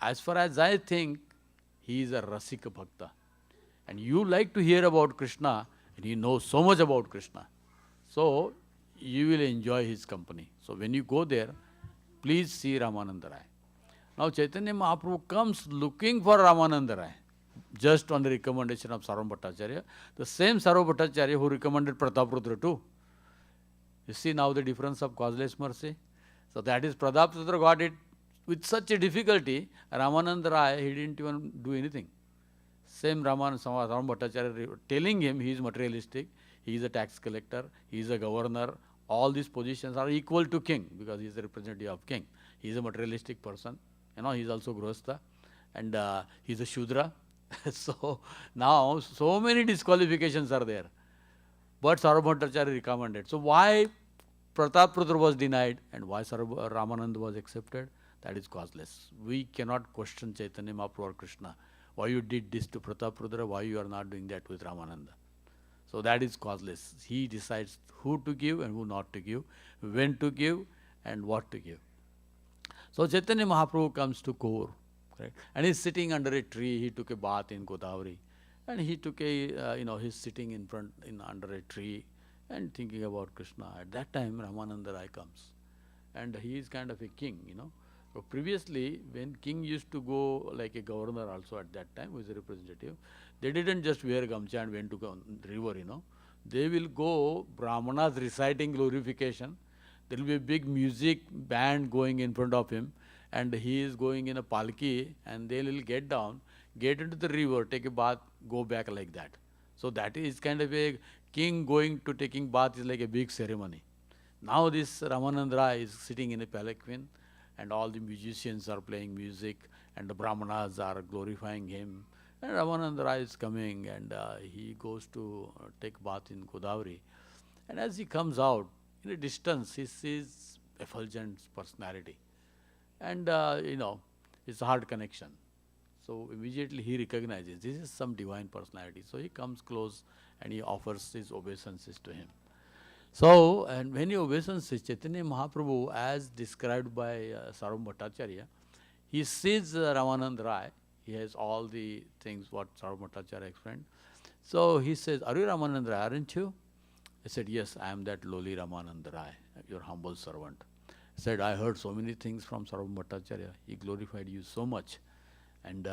As far as I think, he is a Rasika Bhakta. And you like to hear about Krishna, and he knows so much about Krishna. So you will enjoy his company. So when you go there, please see Ramananda Rai. Now Chaitanya Mahaprabhu comes looking for Ramananda Rai, just on the recommendation of Sarvabhauma Bhattacharya, the same Sarvabhauma Bhattacharya who recommended Prataprudra too. You see now the difference of causeless mercy? So that is Prataprudra got it with such a difficulty. Ramananda Rai, he didn't even do anything. Same Sarvabhauma Bhattacharya telling him he is materialistic, he is a tax collector, he is a governor, all these positions are equal to king because he is the representative of king. He is a materialistic person, he is also Grihastha, and he is a Shudra. So now so many disqualifications are there. But Sarvabhauma Bhattacharya recommended. So why Prataprudra was denied and why Ramananda was accepted? That is causeless. We cannot question Chaitanya Mahaprabhu or Krishna. Why you did this to Prataprudra, why you are not doing that with Ramananda. So that is causeless. He decides who to give and who not to give, when to give and what to give. So Chaitanya Mahaprabhu comes to Kovur, correct? And he's sitting under a tree. He took a bath in Godavari, and he took he's sitting under a tree and thinking about Krishna. At that time, Ramananda Rai comes, and he is kind of a king, So previously, when king used to go like a governor also at that time, who is a representative, they didn't just wear gamcha and went to the river, They will go, Brahmanas reciting glorification. There will be a big music band going in front of him, and he is going in a palki, and they will get down, get into the river, take a bath, go back like that. So that is kind of a king going to taking bath is like a big ceremony. Now this Ramananda Rai is sitting in a palanquin, and all the musicians are playing music, and the Brahmanas are glorifying him. And Ramananda Rai is coming, and he goes to take bath in Godavari. And as he comes out, in a distance, he sees effulgent personality. And, it's a hard connection. So immediately he recognizes this is some divine personality. So he comes close and he offers his obeisances to him. So, and when he obeisances, Chaitanya Mahaprabhu, as described by Sarvam Bhattacharya, he sees Ramanand Rai. He has all the things what Sarvam Bhattacharya explained. So he says, "Are you Ramanand Rai, aren't you?" I said, "Yes, I am that lowly Ramanand Rai, your humble servant." He said, "I heard so many things from Sarvam Bhattacharya. He glorified you so much. And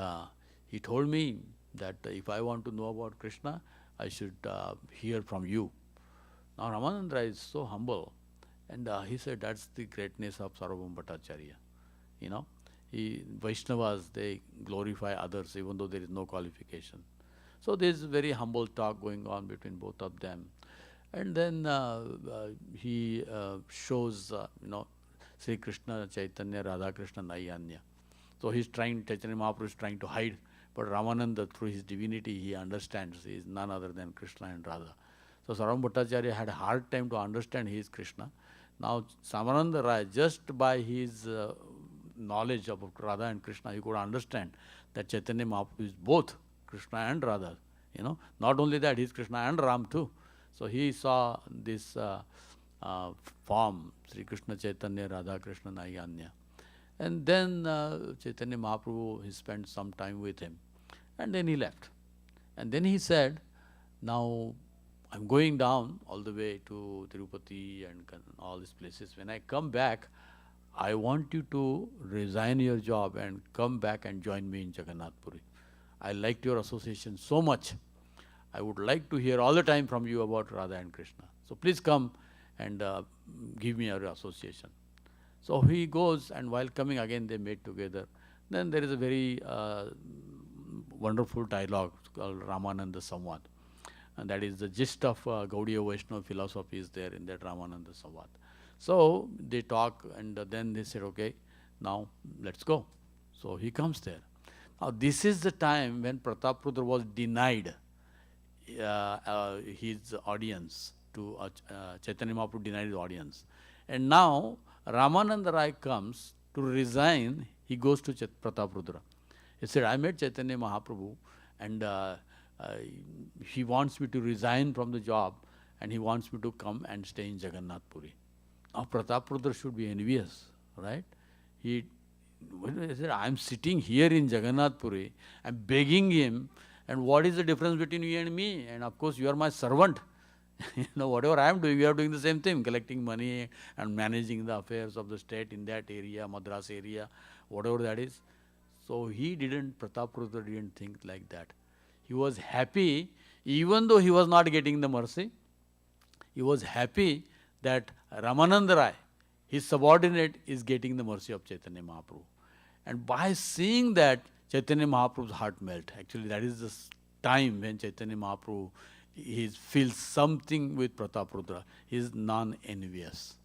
he told me that if I want to know about Krishna, I should hear from you." Now Ramanand Rai is so humble. And he said, that's the greatness of Sarvam Bhattacharya. You know, Vaishnavas, they glorify others even though there is no qualification. So there is very humble talk going on between both of them. And then he shows, Sri Krishna, Chaitanya, Radha Krishna, Nayanya. So he's trying, Chaitanya Mahaprabhu is trying to hide, but Ramananda, through his divinity, he understands he is none other than Krishna and Radha. So Sarvam Bhattacharya had a hard time to understand he is Krishna. Now Samananda Rai, just by his knowledge of Radha and Krishna, he could understand that Chaitanya Mahaprabhu is both Krishna and Radha. Not only that, he is Krishna and Ram too. So he saw this form, Sri Krishna Chaitanya, Radha Krishna, Nayanya. And then Chaitanya Mahaprabhu, he spent some time with him. And then he left. And then he said, "Now I'm going down all the way to Tirupati and all these places. When I come back, I want you to resign your job and come back and join me in Jagannath Puri. I liked your association so much. I would like to hear all the time from you about Radha and Krishna. So please come and give me your association." So he goes, and while coming again, they meet together. Then there is a very wonderful dialogue called Ramananda Samvad. And that is the gist of Gaudiya Vaishnava philosophy is there in that Ramananda Samvad. So they talk, and then they said, "Okay, now let's go." So he comes there. Now this is the time when Prataprudra was denied his audience to Chaitanya Mahaprabhu denied his audience. And now Ramananda Rai comes to resign. He goes to Prataprudra. He said, "I met Chaitanya Mahaprabhu and he wants me to resign from the job and he wants me to come and stay in Jagannath Puri." Now Prataprudra should be envious, right? He said, "I am sitting here in Jagannath Puri, I am begging him, and what is the difference between you and me? And of course you are my servant. Whatever I am doing, we are doing the same thing, collecting money and managing the affairs of the state in that area, Madras area, whatever that is." So Prataprudra didn't think like that. He was happy, even though he was not getting the mercy, he was happy that Ramananda Rai, his subordinate, is getting the mercy of Chaitanya Mahaprabhu. And by seeing that, Chaitanya Mahaprabhu's heart melt. Actually, that is the time when Chaitanya Mahaprabhu he feels something with Prataprudra. He is non-envious.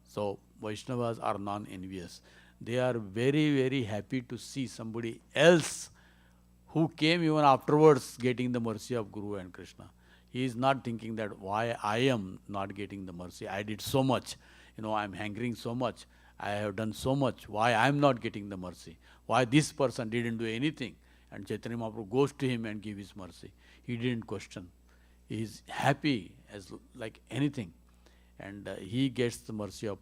So Vaishnavas are non-envious. They are very, very happy to see somebody else who came even afterwards getting the mercy of Guru and Krishna. He is not thinking that why I am not getting the mercy. I did so much. I am hankering so much. I have done so much. Why I am not getting the mercy? Why this person didn't do anything? And Chaitanya Mahaprabhu goes to him and gives his mercy. He didn't question. He is happy as like anything. And he gets the mercy of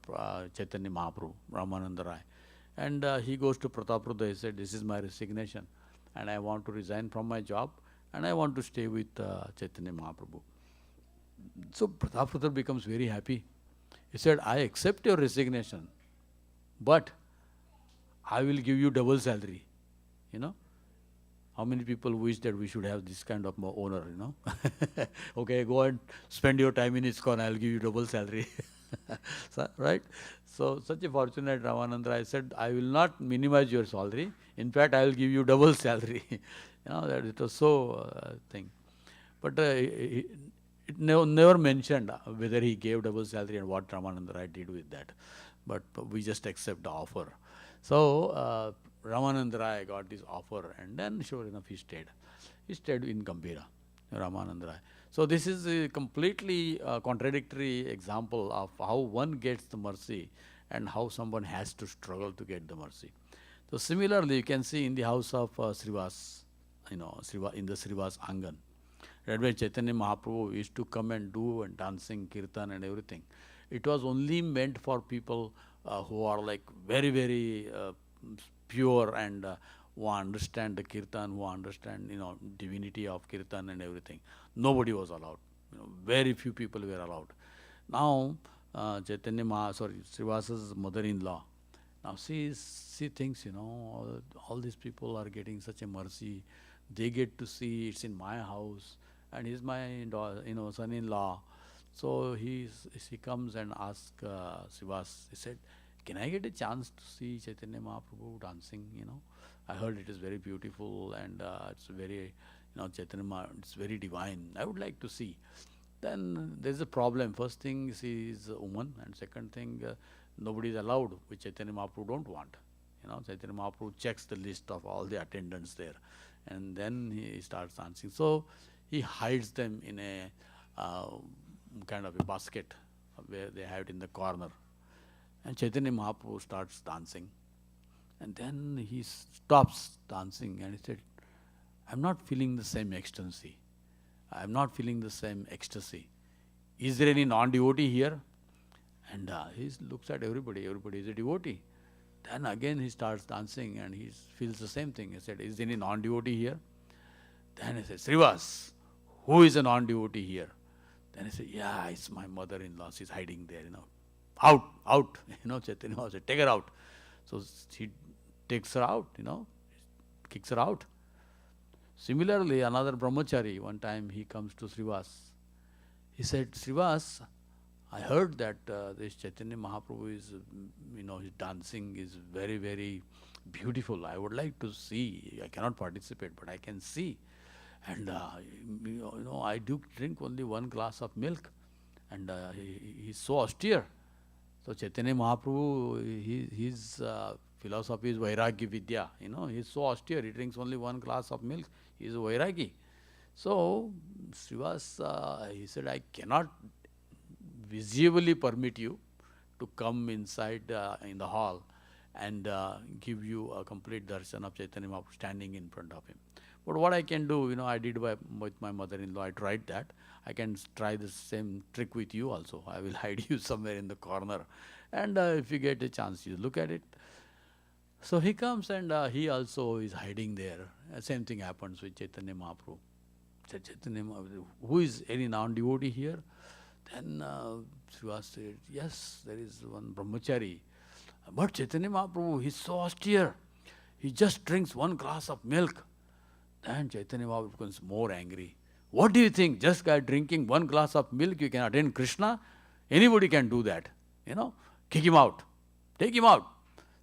Chaitanya Mahaprabhu, Ramananda Rai. And he goes to Prataprudra. He said, "This is my resignation. And I want to resign from my job. And I want to stay with Chaitanya Mahaprabhu." So Prataprudra becomes very happy. He said, "I accept your resignation. But I will give you double salary." How many people wish that we should have this kind of owner, Okay, go and spend your time in ISKCON, I will give you double salary. So, right? So, such a fortunate Ramananda Rai said, "I will not minimize your salary. In fact, I will give you double salary." That it was so thing. But it never mentioned whether he gave double salary and what Ramananda Rai did with that. But we just accept the offer. So, Ramananda Rai got this offer, and then sure enough he stayed. He stayed in Gambhira, Ramananda Rai. So this is a completely contradictory example of how one gets the mercy and how someone has to struggle to get the mercy. So similarly, you can see in the house of Srivas, in the Srivas Angan, right, where Chaitanya Mahaprabhu used to come and do and dancing, kirtan and everything. It was only meant for people who are like very, very pure and who understand the kirtan, who understand divinity of kirtan and everything. Nobody was allowed. Very few people were allowed. Now Srivasa's mother-in-law. Now she thinks, all these people are getting such a mercy. They get to see it's in my house, and he's my son-in-law. So she comes and asks Srivas. He said, "Can I get a chance to see Chaitanya Mahaprabhu dancing? I heard it is very beautiful and it's very, it's very divine. I would like to see." Then there's a problem. First thing, she is a woman, and second thing, nobody is allowed, which Chaitanya Mahaprabhu don't want. Chaitanya Mahaprabhu checks the list of all the attendants there, and then he starts dancing. So he hides them in a kind of a basket where they have it in the corner. And Chaitanya Mahaprabhu starts dancing. And then he stops dancing and he said, "I'm not feeling the same ecstasy. I'm not feeling the same ecstasy. Is there any non-devotee here?" And he looks at everybody. Everybody is a devotee. Then again he starts dancing and he feels the same thing. He said, "Is there any non-devotee here?" Then he said, "Srivas, who is a non-devotee here?" Then he said, "Yeah, it's my mother-in-law. She's hiding there, Out, out." Chaitanya said, "Take her out." So he takes her out, kicks her out. Similarly, another brahmachari, one time he comes to Srivas. He said, "Srivas, I heard that this Chaitanya Mahaprabhu is, his dancing is very, very beautiful. I would like to see. I cannot participate, but I can see. And, I do drink only one glass of milk. And he's so austere." So Chaitanya Mahaprabhu, his philosophy is Vairagya Vidya. He's so austere. He drinks only one glass of milk. He's a Vairagi. So Srivas, he said, "I cannot visibly permit you to come inside in the hall and give you a complete darshan of Chaitanya Mahaprabhu standing in front of him. But what I can do, I did with my mother-in-law, I tried that. I can try the same trick with you also. I will hide you somewhere in the corner. And if you get a chance, you look at it." So he comes and he also is hiding there. Same thing happens with Chaitanya Mahaprabhu. Said, "Chaitanya Mahaprabhu, who is any non-devotee here?" Then Srivas said, "Yes, there is one brahmachari. But Chaitanya Mahaprabhu, he's so austere. He just drinks one glass of milk." Then Chaitanya Mahaprabhu becomes more angry. "What do you think? Just by drinking one glass of milk, you can attend Krishna? Anybody can do that. Kick him out. Take him out."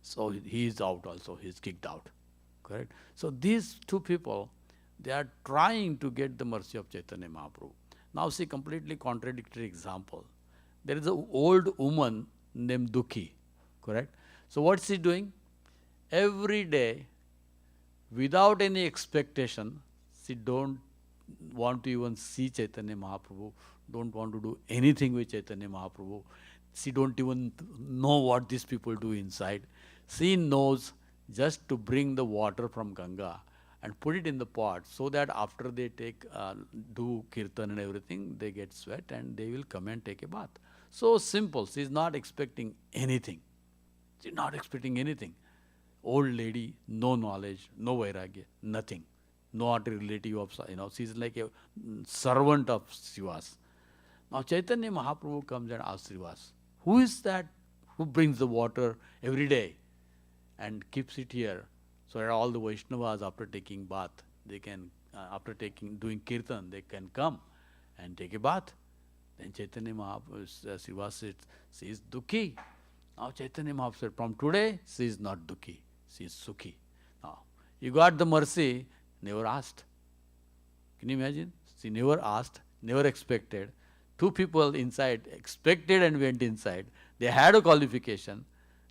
So he is out also. He is kicked out. Correct? So these two people, they are trying to get the mercy of Chaitanya Mahaprabhu. Now see, completely contradictory example. There is an old woman named Dukhi. Correct? So what's she doing? Every day, without any expectation, she don't want to even see Chaitanya Mahaprabhu, don't want to do anything with Chaitanya Mahaprabhu. She don't even know what these people do inside. She knows just to bring the water from Ganga and put it in the pot so that after they do kirtan and everything, they get sweat and they will come and take a bath. So simple. She is not expecting anything. She is not expecting anything. Old lady, no knowledge, no vairagya, nothing. Not a relative of, she is like a servant of Srivas. Now Chaitanya Mahaprabhu comes and asks Srivas, "Who is that who brings the water every day and keeps it here so that all the Vaishnavas after taking bath, they can, doing kirtan, they can come and take a bath?" Then Chaitanya Mahaprabhu, Srivas said, "She is Dukhi." Now Chaitanya Mahaprabhu said, "From today, she is not Dukhi, she is Sukhi." Now, you got the mercy, never asked. Can you imagine? She never asked, never expected. Two people inside expected and went inside. They had a qualification.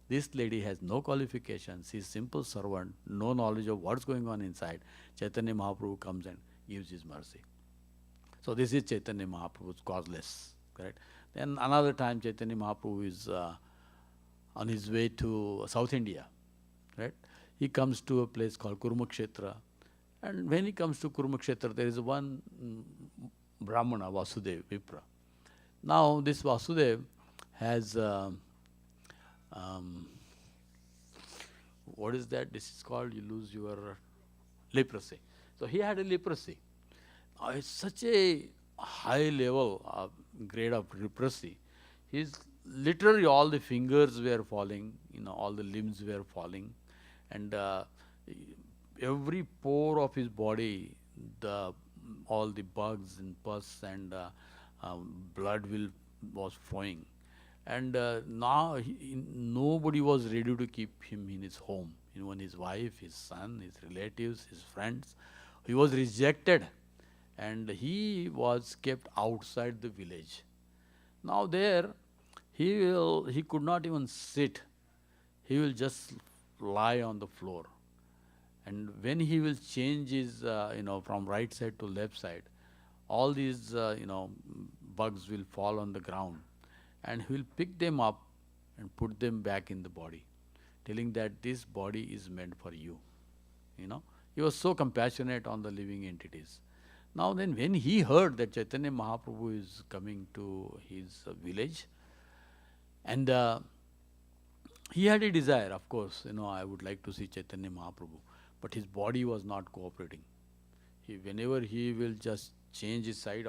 This lady has no qualification. She is simple servant, no knowledge of what's going on inside. Chaitanya Mahaprabhu comes and gives his mercy. So this is Chaitanya Mahaprabhu's Causeless, correct? Then another time Chaitanya Mahaprabhu is on his way to South India, right? He comes to a place called Kurumakshetra, and when he comes to Kurumakshetra, there is one Brahmana, Vasudev, Vipra. Now this Vasudev has what is that? This is called, you lose your leprosy. So he had a leprosy. Now it's such a high level of grade of leprosy. His literally all the fingers were falling, all the limbs were falling, and every pore of his body, all the bugs and pus and blood was flowing. And now nobody was ready to keep him in his home. Even his wife, his son, his relatives, his friends. He was rejected, and he was kept outside the village. Now there, he could not even sit. He will just lie on the floor. And when he will change his, from right side to left side, all these, bugs will fall on the ground, and he will pick them up and put them back in the body, telling that this body is meant for you. He was so compassionate on the living entities. Now then, when he heard that Chaitanya Mahaprabhu is coming to his village, and he had a desire, of course, I would like to see Chaitanya Mahaprabhu, but his body was not cooperating. Whenever he will just change his side,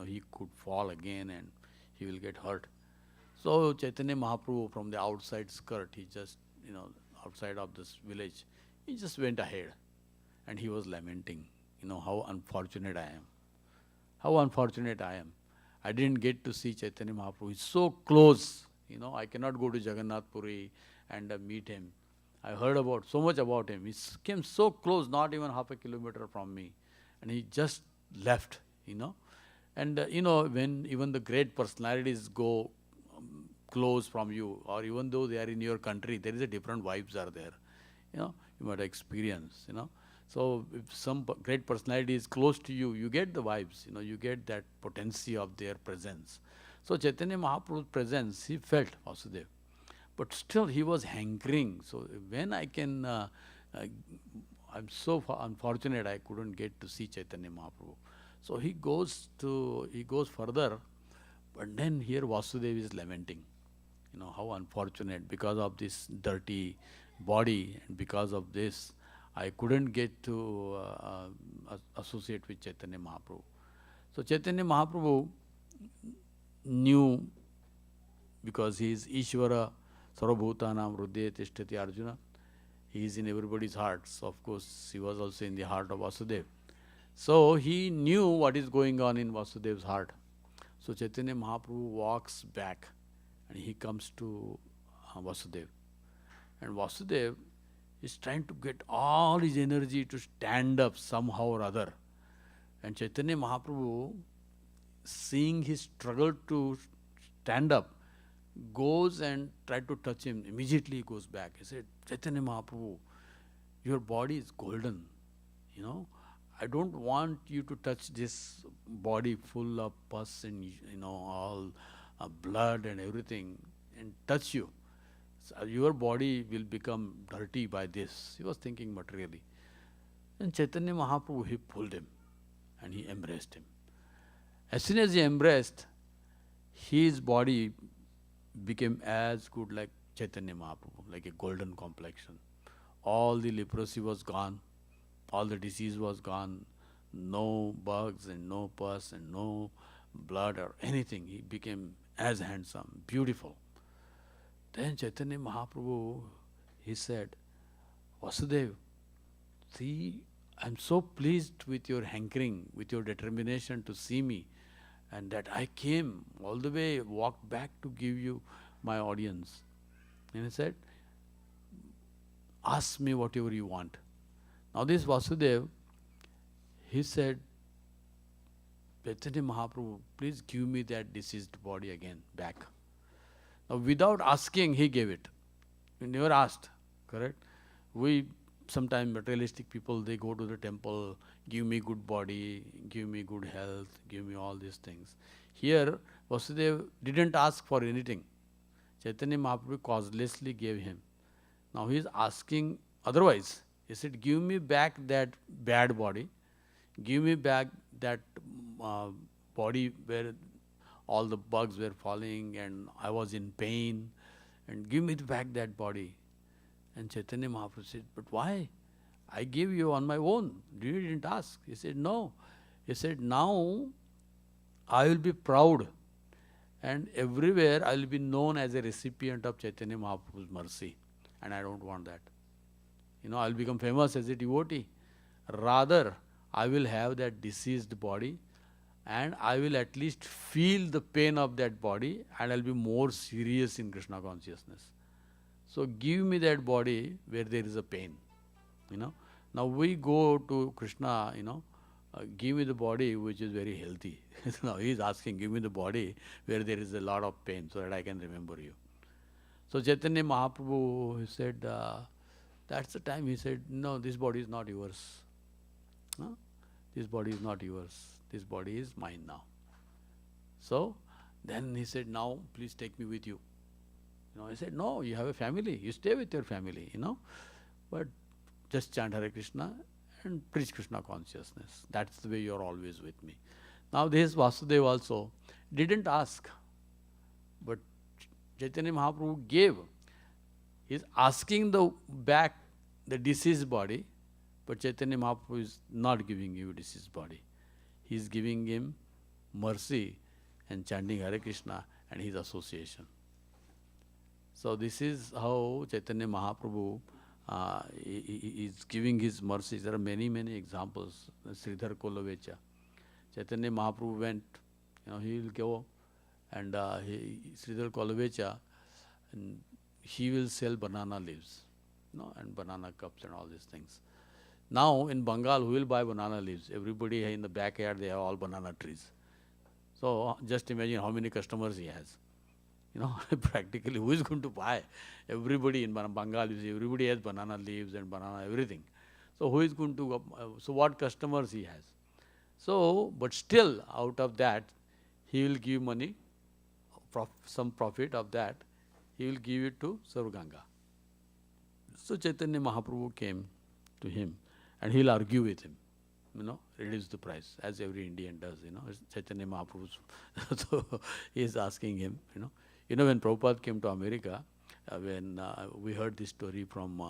he could fall again and he will get hurt. So Chaitanya Mahaprabhu, from the outside skirt, he just, outside of this village, he just went ahead and he was lamenting, how unfortunate I am. How unfortunate I am. I didn't get to see Chaitanya Mahaprabhu. He's so close. I cannot go to Jagannath Puri and meet him. I heard so much about him. He came so close, not even half a kilometer from me. And he just left, And, when even the great personalities go close from you, or even though they are in your country, there is a different vibes are there. You might experience, So if some great personality is close to you, you get the vibes, you get that potency of their presence. So Chaitanya Mahaprabhu's presence, he felt Vasudev. But still he was hankering. So when I'm so unfortunate I couldn't get to see Chaitanya Mahaprabhu. So he goes further, but then here Vasudev is lamenting. How unfortunate, because of this dirty body and because of this, I couldn't get to associate with Chaitanya Mahaprabhu. So Chaitanya Mahaprabhu knew, because he is Ishvara Sarvabhutanam Hridaya Tishtati Arjuna. He is in everybody's hearts. So of course, he was also in the heart of Vasudeva. So he knew what is going on in Vasudeva's heart. So Chaitanya Mahaprabhu walks back and he comes to Vasudeva. And Vasudeva is trying to get all his energy to stand up somehow or other. And Chaitanya Mahaprabhu, seeing his struggle to stand up, goes and tries to touch him. Immediately he goes back. He said, Chaitanya Mahaprabhu, your body is golden. I don't want you to touch this body full of pus and all blood and everything, and touch you. So your body will become dirty by this. He was thinking materially. And Chaitanya Mahaprabhu, he pulled him and he embraced him. As soon as he embraced, his body became as good like Chaitanya Mahaprabhu, like a golden complexion. All the leprosy was gone, all the disease was gone, no bugs and no pus and no blood or anything. He became as handsome, beautiful. Then Chaitanya Mahaprabhu, he said, Vasudev, see, I'm so pleased with your hankering, with your determination to see me, and that I came all the way, walked back to give you my audience. And he said, ask me whatever you want. Now this Vasudeva, he said, Chaitanya Mahaprabhu, please give me that diseased body again, back. Now without asking, he gave it. He never asked, correct? We sometimes materialistic people, they go to the temple, give me good body, give me good health, give me all these things. Here, Vasudeva didn't ask for anything. Chaitanya Mahaprabhu causelessly gave him. Now he is asking otherwise. He said, give me back that bad body, give me back that uh, body where all the bugs were falling and I was in pain, and give me back that body. And Chaitanya Mahaprabhu said, but why? I gave you on my own. You didn't ask. He said, no. He said, now I will be proud, and everywhere I will be known as a recipient of Chaitanya Mahaprabhu's mercy. And I don't want that. I will become famous as a devotee. Rather, I will have that diseased body, and I will at least feel the pain of that body, and I will be more serious in Krishna consciousness. So give me that body where there is a pain. Now we go to Krishna, give me the body which is very healthy. Now he is asking, give me the body where there is a lot of pain so that I can remember you. So Chaitanya Mahaprabhu, he said, that's the time he said, no, this body is not yours. No? This body is not yours. This body is mine now. So then he said, now please take me with you. I said, no, you have a family. You stay with your family, But just chant Hare Krishna and preach Krishna consciousness. That's the way you are always with me. Now this Vasudeva also didn't ask, but Chaitanya Mahaprabhu gave. He is asking back the deceased body, but Chaitanya Mahaprabhu is not giving you deceased body. He is giving him mercy and chanting Hare Krishna and his association. So this is how Chaitanya Mahaprabhu is giving his mercies. There are many, many examples. Sridhar Kolavecha. Chaitanya Mahaprabhu went, he will go and Sridhar Kolavecha, and he will sell banana leaves, and banana cups and all these things. Now in Bengal, who will buy banana leaves? Everybody in the backyard, they have all banana trees. So just imagine how many customers he has. Practically, who is going to buy? Everybody in Bengal, everybody has banana leaves and banana everything. So who is going to, so what customers he has? So, but still out of that, he will give money, some profit of that, he will give it to Sarvaganga. So Chaitanya Mahaprabhu came to him and he will argue with him, reduce the price, as every Indian does, Chaitanya Mahaprabhu. So he is asking him, when Prabhupada came to America, when we heard this story from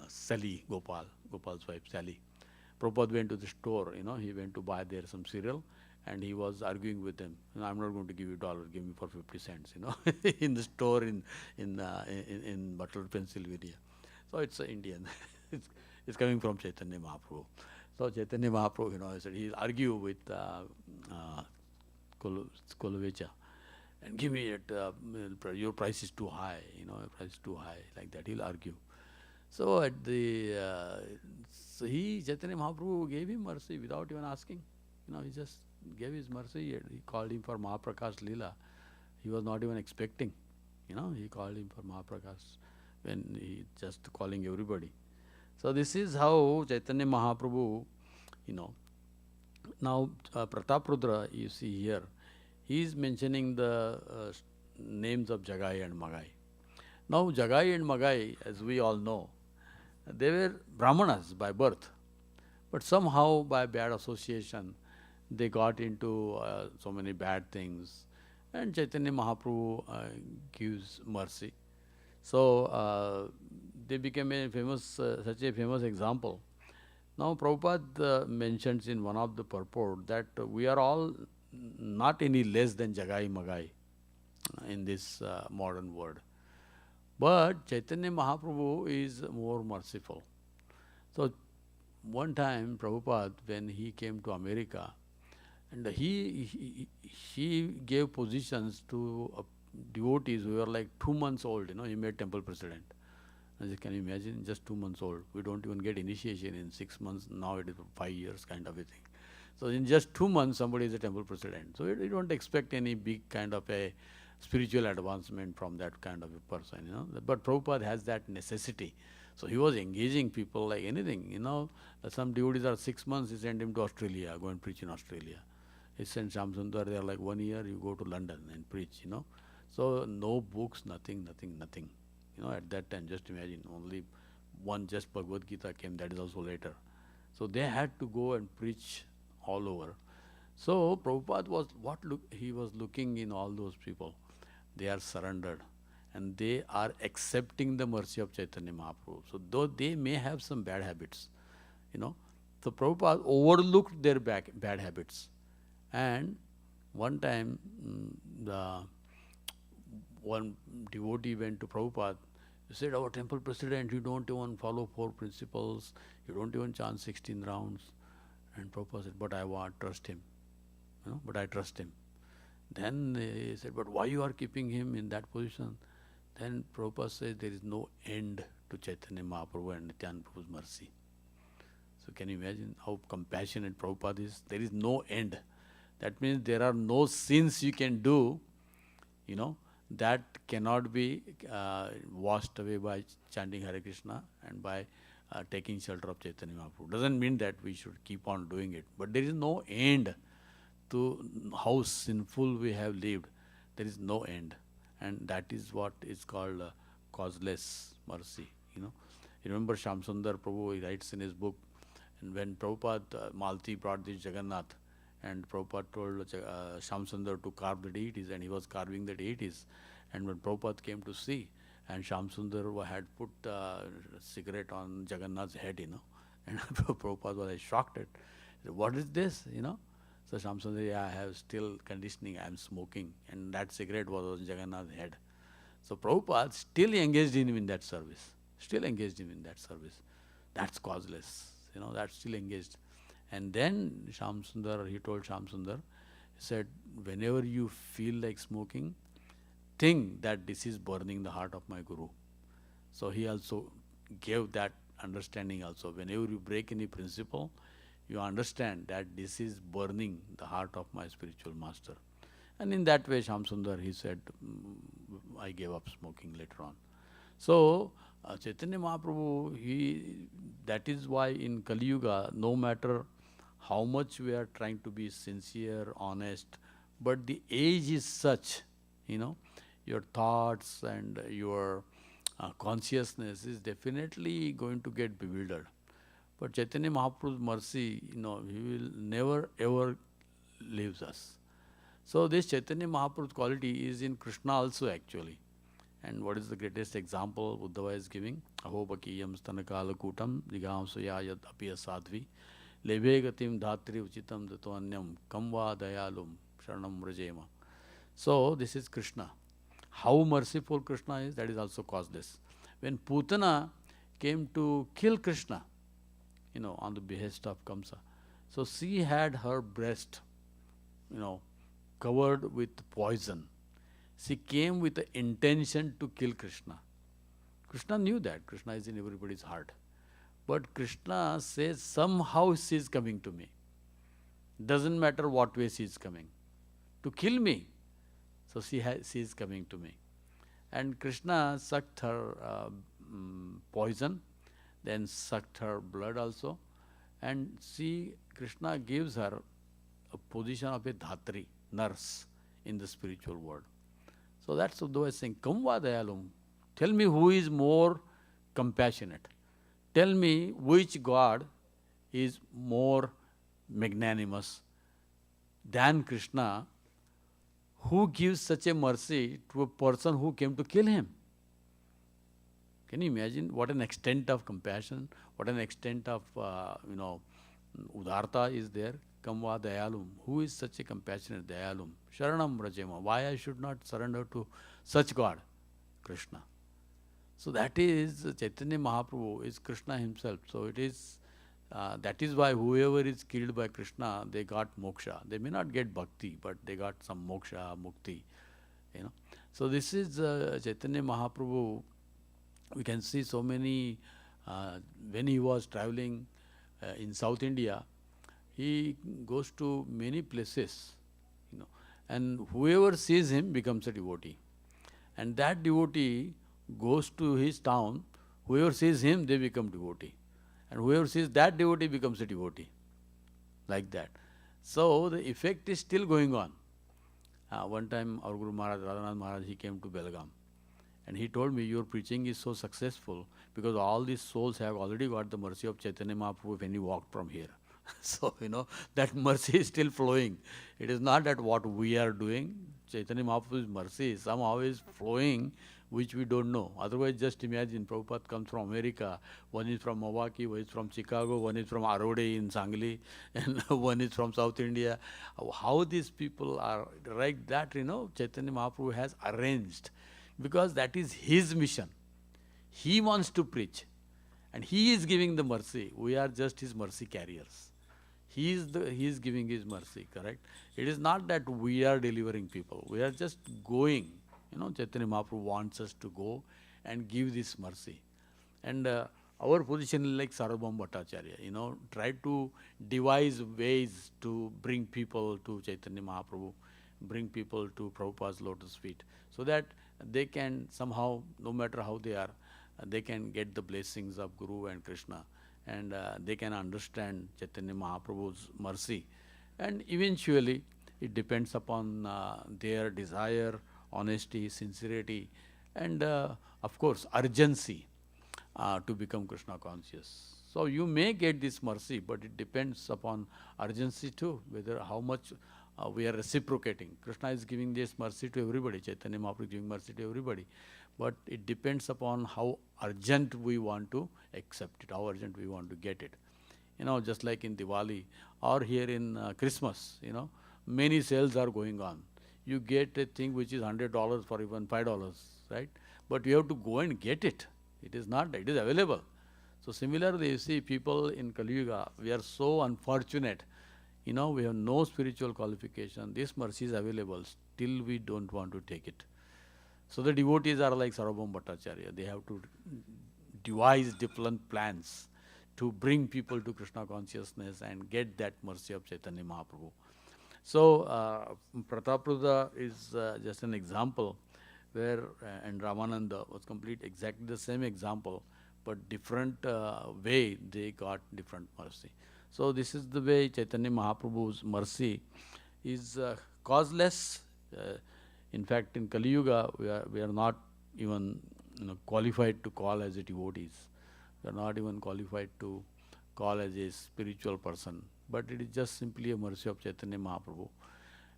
Sally, Gopal's wife Sally. Prabhupada went to the store, he went to buy there some cereal, and he was arguing with them. I'm not going to give you $1, give me for 50 cents, in the store in Butler, Pennsylvania. So it's an Indian. it's coming from Chaitanya Mahaprabhu. So Chaitanya Mahaprabhu, said he'll argue with Kolovecha, and give me it, your price is too high, price is too high, like that. He'll argue. So at the, Chaitanya Mahaprabhu gave him mercy without even asking. He just gave his mercy. He called him for Mahaprakash Leela. He was not even expecting. He called him for Mahaprakash when he just calling everybody. So this is how Chaitanya Mahaprabhu, Now Prataprudra, you see here, he is mentioning the names of Jagai and Magai. Now Jagai and Magai, as we all know, they were Brahmanas by birth, but somehow by bad association, they got into so many bad things, and Chaitanya Mahaprabhu gives mercy. So they became a famous, such a famous example. Now Prabhupada mentions in one of the purport that we are all not any less than Jagai Magai in this modern world. But Chaitanya Mahaprabhu is more merciful. So one time Prabhupada, when he came to America, and he gave positions to devotees who were like 2 months old. He made temple president. Can you imagine? Just 2 months old. We don't even get initiation in 6 months. Now it is 5 years kind of a thing. So in just 2 months, somebody is a temple president. So you don't expect any big kind of a spiritual advancement from that kind of a person. But Prabhupada has that necessity. So he was engaging people like anything, Some devotees are 6 months, he sent him to Australia, go and preach in Australia. He sent Shamsundar, they are like 1 year, you go to London and preach. So no books, nothing. At that time, just imagine, only one just Bhagavad Gita came, that is also later. So they had to go and preach all over. So Prabhupada was he was looking in all those people. They are surrendered and they are accepting the mercy of Chaitanya Mahaprabhu. So though they may have some bad habits, so Prabhupada overlooked their bad habits. And one time, one devotee went to Prabhupada. He said, our temple president, you don't even follow 4 principles, you don't even chant 16 rounds. And Prabhupada said, but I trust him. But I trust him. Then he said, but why you are keeping him in that position? Then Prabhupada says, there is no end to Chaitanya Mahaprabhu and Nityananda Prabhu's mercy. So can you imagine how compassionate Prabhupada is? There is no end. That means there are no sins you can do, that cannot be washed away by chanting Hare Krishna and by taking shelter of Chaitanya Mahaprabhu. Doesn't mean that we should keep on doing it. But there is no end to how sinful we have lived. There is no end. And that is what is called causeless mercy. You remember Shamsundar Prabhu, he writes in his book, and when Prabhupada, Malti brought this Jagannath, and Prabhupada told Shamsundar to carve the deities, and he was carving the deities. And when Prabhupada came to see, and Shamsundar had put a cigarette on Jagannath's head, and Prabhupada was shocked at, what is this, So Shamsundar, I have still conditioning, I am smoking, and that cigarette was on Jagannath's head. So Prabhupada still engaged him in that service, That's causeless, that's still engaged. And then he told Shamsundar, he said, whenever you feel like smoking, think that this is burning the heart of my Guru. So he also gave that understanding also. Whenever you break any principle, you understand that this is burning the heart of my spiritual master. And in that way, Shamsundar, he said, I gave up smoking later on. So Chaitanya Mahaprabhu, that is why in Kali Yuga, no matter how much we are trying to be sincere, honest, but the age is such, your thoughts and your consciousness is definitely going to get bewildered. But Chaitanya Mahaprabhu's mercy, he will never ever leaves us. So this Chaitanya Mahaprabhu's quality is in Krishna also actually. And what is the greatest example Uddhava is giving? Aho bakiyam stanakala kutam digamsaya yad apiya sadhvi levegatim dhatri uchitam datwanyam kamva dayalum sharanam rajema. So this is Krishna. How merciful Krishna is, that is also causeless. When Putana came to kill Krishna, on the behest of Kamsa, so she had her breast, covered with poison. She came with the intention to kill Krishna. Krishna knew that. Krishna is in everybody's heart. But Krishna says, somehow she is coming to me. Doesn't matter what way she is coming. To kill me. So she is coming to me. And Krishna sucked her poison, then sucked her blood also. And Krishna gives her a position of a dhatri, nurse, in the spiritual world. So that's Uddhava is saying, Kamva dayalum. Tell me who is more compassionate. Tell me which God is more magnanimous than Krishna, who gives such a mercy to a person who came to kill him. Can you imagine what an extent of compassion, what an extent of, udarta is there? Kamva dayalum. Who is such a compassionate dayalum? Sharanam rajema. Why I should not surrender to such God? Krishna. So that is Chaitanya Mahaprabhu is Krishna himself. So it is, that is why whoever is killed by Krishna, they got moksha. They may not get bhakti, but they got some moksha, mukti. So this is Chaitanya Mahaprabhu. We can see so many, when he was traveling in South India, he goes to many places, and whoever sees him becomes a devotee. And that devotee goes to his town Whoever sees him, they become devotee. And whoever sees that devotee becomes a devotee. Like that. So the effect is still going on. One time our Guru Maharaj, Radhanath Maharaj, he came to Belgaum. And he told me, your preaching is so successful because all these souls have already got the mercy of Chaitanya Mahaprabhu when he walked from here. So, that mercy is still flowing. It is not that what we are doing. Chaitanya Mahaprabhu's mercy somehow is flowing, which we don't know. Otherwise, just imagine, Prabhupada comes from America. One is from Milwaukee, one is from Chicago, one is from Arode in Sangli, and one is from South India. How these people are like that, Chaitanya Mahaprabhu has arranged. Because that is his mission. He wants to preach. And he is giving the mercy. We are just his mercy carriers. He is giving his mercy, correct? It is not that we are delivering people. We are just going. Chaitanya Mahaprabhu wants us to go and give this mercy. And our position is like Sarvabhauma Bhattacharya, try to devise ways to bring people to Chaitanya Mahaprabhu, bring people to Prabhupada's lotus feet, so that they can somehow, no matter how they are, they can get the blessings of Guru and Krishna, and they can understand Chaitanya Mahaprabhu's mercy. And eventually, it depends upon their desire, honesty, sincerity, and of course, urgency to become Krishna conscious. So you may get this mercy, but it depends upon urgency too, whether how much we are reciprocating. Krishna is giving this mercy to everybody. Chaitanya Mahaprabhu is giving mercy to everybody. But it depends upon how urgent we want to accept it, how urgent we want to get it. Just like in Diwali or here in Christmas, many sales are going on. You get a thing which is $100 for even $5, right? But you have to go and get it. It is not, it is available. So similarly, you see people in Kali Yuga, we are so unfortunate. We have no spiritual qualification. This mercy is available. Still we don't want to take it. So the devotees are like Sarvabhauma Bhattacharya. They have to devise different plans to bring people to Krishna consciousness and get that mercy of Chaitanya Mahaprabhu. So Prataprudha is just an example where, and Ramananda was complete exactly the same example, but different way they got different mercy. So this is the way Chaitanya Mahaprabhu's mercy is causeless. In fact, in Kali Yuga, we are not even qualified to call as a devotees. We are not even qualified to call as a spiritual person. But it is just simply a mercy of Chaitanya Mahaprabhu.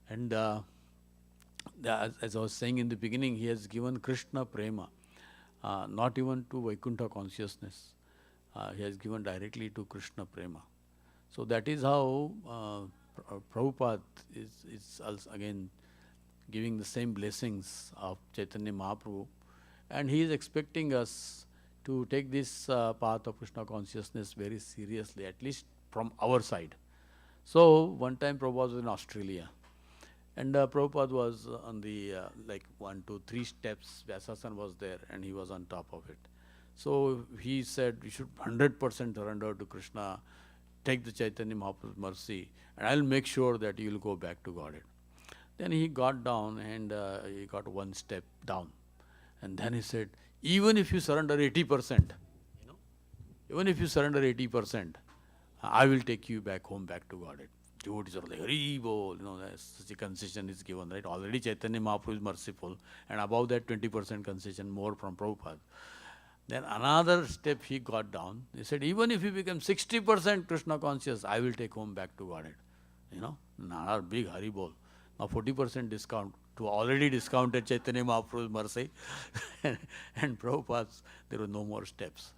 And as I was saying in the beginning, he has given Krishna Prema, not even to Vaikuntha consciousness. He has given directly to Krishna Prema. So that is how Prabhupada is also again giving the same blessings of Chaitanya Mahaprabhu. And he is expecting us to take this path of Krishna consciousness very seriously, at least from our side. So one time Prabhupada was in Australia. And Prabhupada was on the 1, 2, 3 steps. Vyasasan was there and he was on top of it. So he said, you should 100% surrender to Krishna, take the Chaitanya Mahaprabhu's mercy, and I'll make sure that you will go back to Godhead. Then he got down and he got 1 step down. And then he said, even if you surrender 80%, even if you surrender 80%, I will take you back home, back to Godhead. Devotees are like, Hari Bol, such a concession is given, right? Already Chaitanya Mahaprabhu is merciful, and above that 20% concession more from Prabhupada. Then another step he got down. He said, even if you become 60% Krishna conscious, I will take home back to Godhead. Another big Hari Bol. Now 40% discount to already discounted Chaitanya Mahaprabhu's mercy. And Prabhupada's, there were no more steps.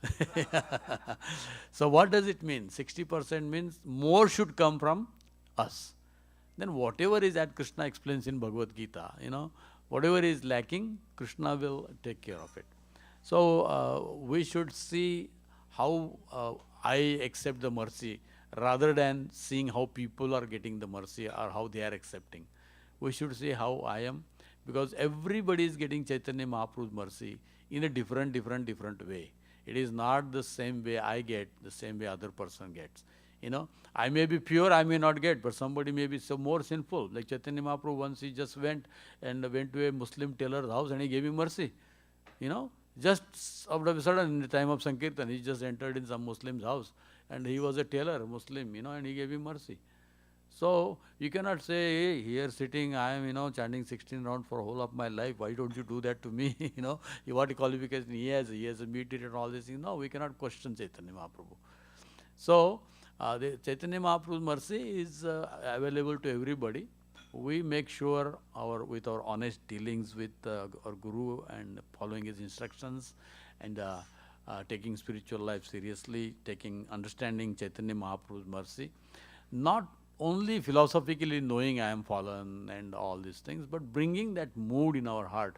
So what does it mean? 60% means more should come from us. Then whatever is that Krishna explains in Bhagavad Gita, whatever is lacking, Krishna will take care of it. So we should see how I accept the mercy rather than seeing how people are getting the mercy or how they are accepting. We should see how I am, because everybody is getting Chaitanya Mahaprabhu's mercy in a different way. It is not the same way I get, the same way other person gets. I may be pure, I may not get, but somebody may be so more sinful. Like Chaitanya Mahaprabhu, once he just went to a Muslim tailor's house and he gave him mercy. Just out of a sudden, in the time of Sankirtan, he just entered in some Muslim's house, and he was a tailor, Muslim, and he gave him mercy. So you cannot say, hey, here sitting, I am, chanting 16 rounds for whole of my life. Why don't you do that to me? What qualification he has mediated and all these things. No, we cannot question Chaitanya Mahaprabhu. So the Chaitanya Mahaprabhu's mercy is available to everybody. We make sure with our honest dealings with our Guru and following his instructions and taking spiritual life seriously, understanding Chaitanya Mahaprabhu's mercy, not only philosophically knowing I am fallen and all these things, but bringing that mood in our heart,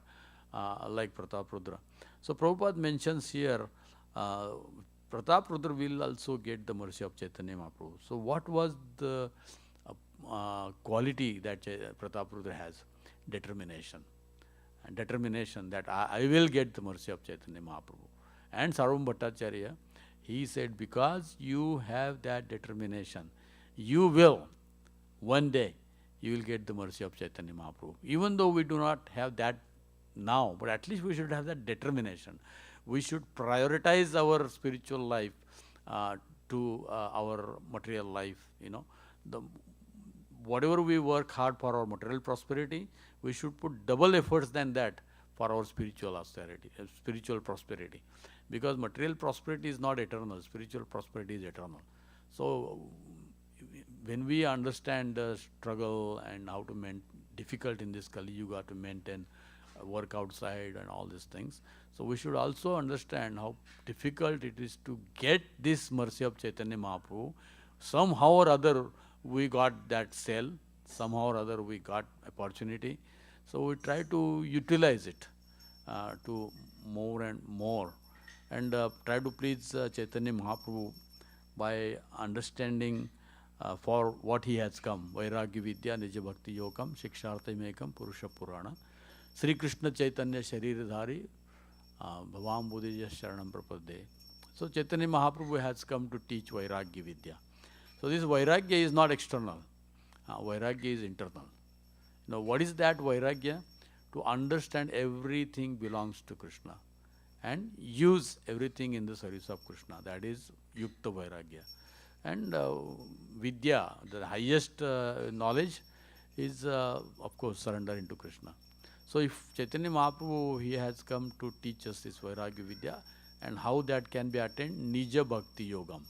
like Pratap Rudra. So Prabhupada mentions here, Pratap Rudra will also get the mercy of Chaitanya Mahaprabhu. So what was the quality that Pratap Rudra has? Determination. And determination that I will get the mercy of Chaitanya Mahaprabhu. And Sarvam Bhattacharya, he said, because you have that determination, you will, one day, you will get the mercy of Chaitanya Mahaprabhu. Even though we do not have that now, but at least we should have that determination. We should prioritize our spiritual life to our material life. Whatever we work hard for our material prosperity, we should put double efforts than that for our spiritual austerity, spiritual prosperity. Because material prosperity is not eternal, spiritual prosperity is eternal. So when we understand the struggle and how to difficult in this Kali Yuga to maintain work outside and all these things, so we should also understand how difficult it is to get this mercy of Chaitanya Mahaprabhu. Somehow or other we got that cell, somehow or other we got opportunity. So we try to utilize it to more and more, and try to please Chaitanya Mahaprabhu by understanding for what he has come. Vairagya Vidya Nija Bhakti Yokam Shikshartha Mekam Purusha Purana Sri Krishna Chaitanya Shariradhari Bhavam Bodhija Sharanam Prapadde. So Chaitanya Mahaprabhu has come to teach Vairagya Vidya. So this Vairagya is not external. Vairagya is internal. What is that Vairagya? To understand everything belongs to Krishna and use everything in the service of Krishna. That is Yukta Vairagya. And Vidya, the highest knowledge, is of course surrender into Krishna. So if Chaitanya Mahaprabhu, he has come to teach us this Vairagya Vidya, and how that can be attained, Nija Bhakti Yogam,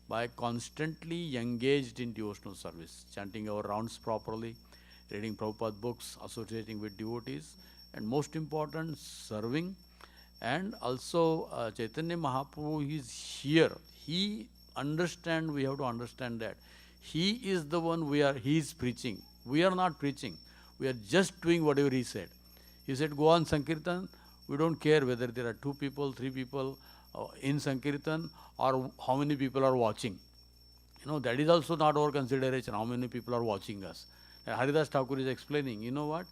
by constantly engaged in devotional service, chanting our rounds properly, reading Prabhupada books, associating with devotees, and most important, serving. And also Chaitanya Mahaprabhu is here. He understand, we have to understand that he is the one he is preaching. We are not preaching. We are just doing whatever he said. He said, go on Sankirtan. We don't care whether there are 2 people, 3 people in Sankirtan or how many people are watching. That is also not our consideration, how many people are watching us. Haridas Thakur is explaining, what?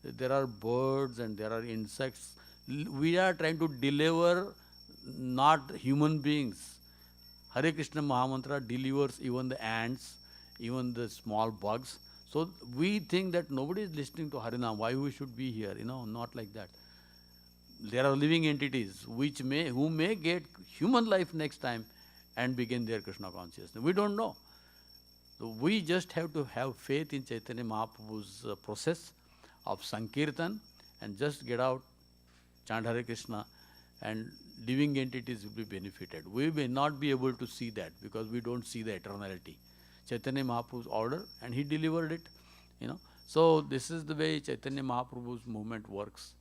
There are birds and there are insects. We are trying to deliver not human beings. Hare Krishna Mahamantra delivers even the ants, even the small bugs. So we think that nobody is listening to Harinam, why we should be here, not like that. There are living entities who may get human life next time and begin their Krishna consciousness. We don't know. So we just have to have faith in Chaitanya Mahaprabhu's process of Sankirtan and just get out, chant Hare Krishna, and living entities will be benefited. We may not be able to see that because we don't see the eternality. Chaitanya Mahaprabhu's order, and he delivered it. So this is the way Chaitanya Mahaprabhu's movement works.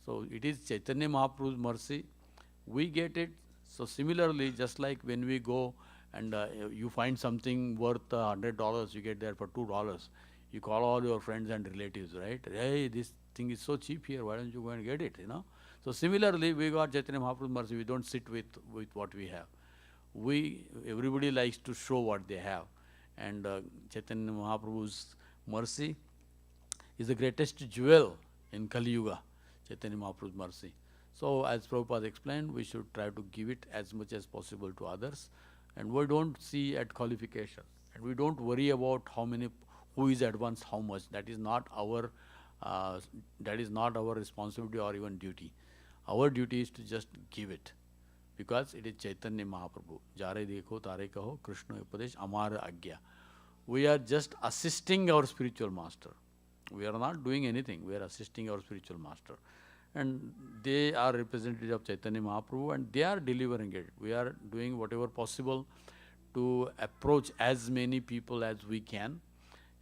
So it is Chaitanya Mahaprabhu's mercy. We get it. So similarly, just like when we go and you find something worth $100, you get there for $2. You call all your friends and relatives, right? Hey, this thing is so cheap here. Why don't you go and get it? So similarly, we got Chaitanya Mahaprabhu's mercy. We don't sit with what we have. Everybody likes to show what they have. And Chaitanya Mahaprabhu's mercy is the greatest jewel in Kali Yuga, Chaitanya Mahaprabhu's mercy. So as Prabhupada explained, we should try to give it as much as possible to others. And we don't see at qualification. And we don't worry about who is advanced how much. That is not our responsibility or even duty. Our duty is to just give it. Because it is Chaitanya Mahaprabhu. Jare dekho tare kaho Krishna upadesh amara agya. We are just assisting our spiritual master. We are not doing anything. We are assisting our spiritual master. And they are representatives of Chaitanya Mahaprabhu and they are delivering it. We are doing whatever possible to approach as many people as we can.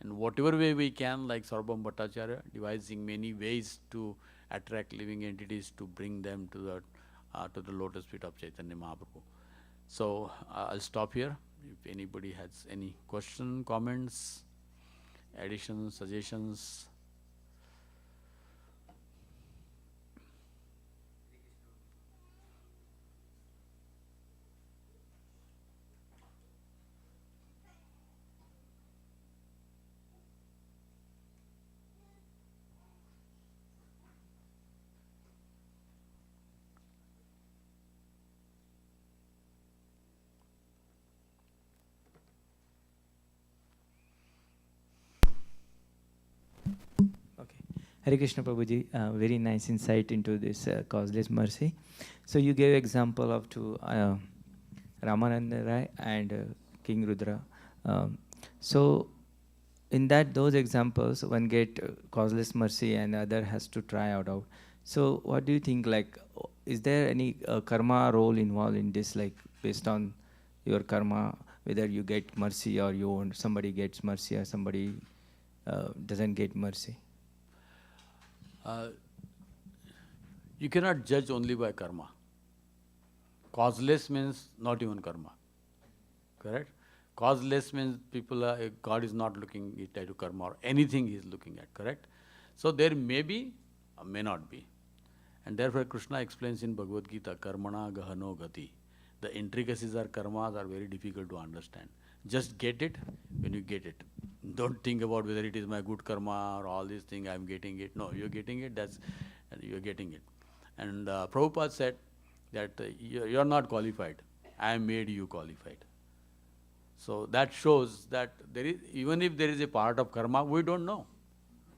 And whatever way we can, like Sarvabhauma Bhattacharya, devising many ways to attract living entities to bring them to the lotus feet of Chaitanya Mahaprabhu. So I'll stop here. If anybody has any question, comments, additions, suggestions. Okay. Hare Krishna Prabhuji, very nice insight into this causeless mercy. So you gave example of two Ramananda Rai and King Rudra. So in those examples, one get causeless mercy and other has to try out. So what do you think? Like, is there any karma role involved in this? Like based on your karma, whether you get mercy or somebody gets mercy or somebody doesn't get mercy. You cannot judge only by karma. Causeless means not even karma. Correct? Causeless means God is not looking at karma or anything he is looking at. Correct? So there may be or may not be. And therefore Krishna explains in Bhagavad Gita, karmana gahano gati. The intricacies of karmas are very difficult to understand. Just get it when you get it. Don't think about whether it is my good karma or all these things, I am getting it. No, you are getting it, you are getting it. And Prabhupada said that you are not qualified. I made you qualified. So that shows that there is, even if there is a part of karma, we don't know.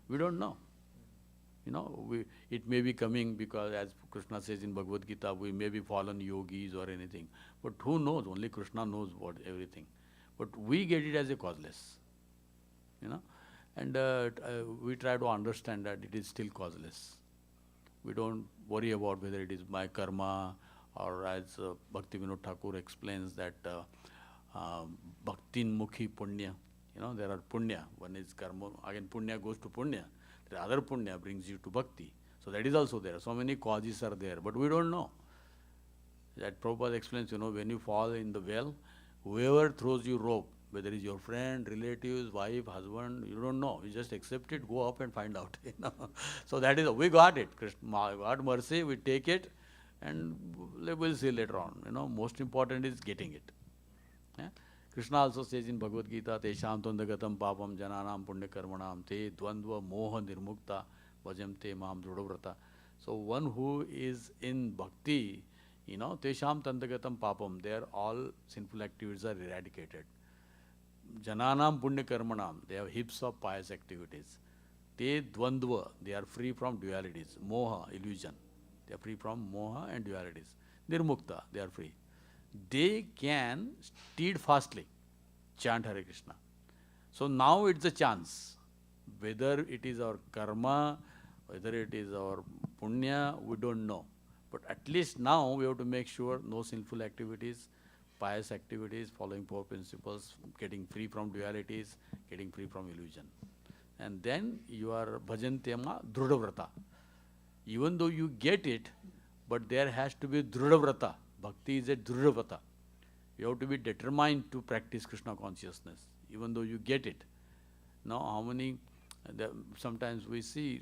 We don't know. It may be coming because, as Krishna says in Bhagavad Gita, we may be fallen yogis or anything. But who knows? Only Krishna knows everything. But we get it as a causeless. And we try to understand that it is still causeless. We don't worry about whether it is my karma or as Bhakti Vinod Thakur explains that bhaktin mukhi punya. There are punya. One is karma. Again, punya goes to punya. The other punya brings you to bhakti. So that is also there. So many causes are there, but we don't know. That Prabhupada explains, when you fall in the well, whoever throws you rope, whether it's your friend, relatives, wife, husband, you don't know. You just accept it, go up and find out. So that is, we got it. God mercy, we take it, and we'll see later on. Most important is getting it. Yeah? Krishna also says in Bhagavad Gita, Tesham Tundagatam Papam Jananam Punya Karmanam Te Dvandva Moha Nirmukta Vajamte Mam Drudavrata. So one who is in bhakti, Tesham Tandagatam Papam, their all sinful activities are eradicated. Jananam Punya Karmanam, they have heaps of pious activities. Te Dvandva, they are free from dualities. Moha, illusion. They are free from moha and dualities. Nirmukta, they are free. They can steadfastly chant Hare Krishna. So now it's a chance. Whether it is our karma, whether it is our punya, we don't know. But at least now we have to make sure no sinful activities, pious activities, following four principles, getting free from dualities, getting free from illusion. And then you are bhajantema drudavrata. Even though you get it, but there has to be drudavrata. Bhakti is a drudavrata. You have to be determined to practice Krishna consciousness, even though you get it. Now, how many, sometimes we see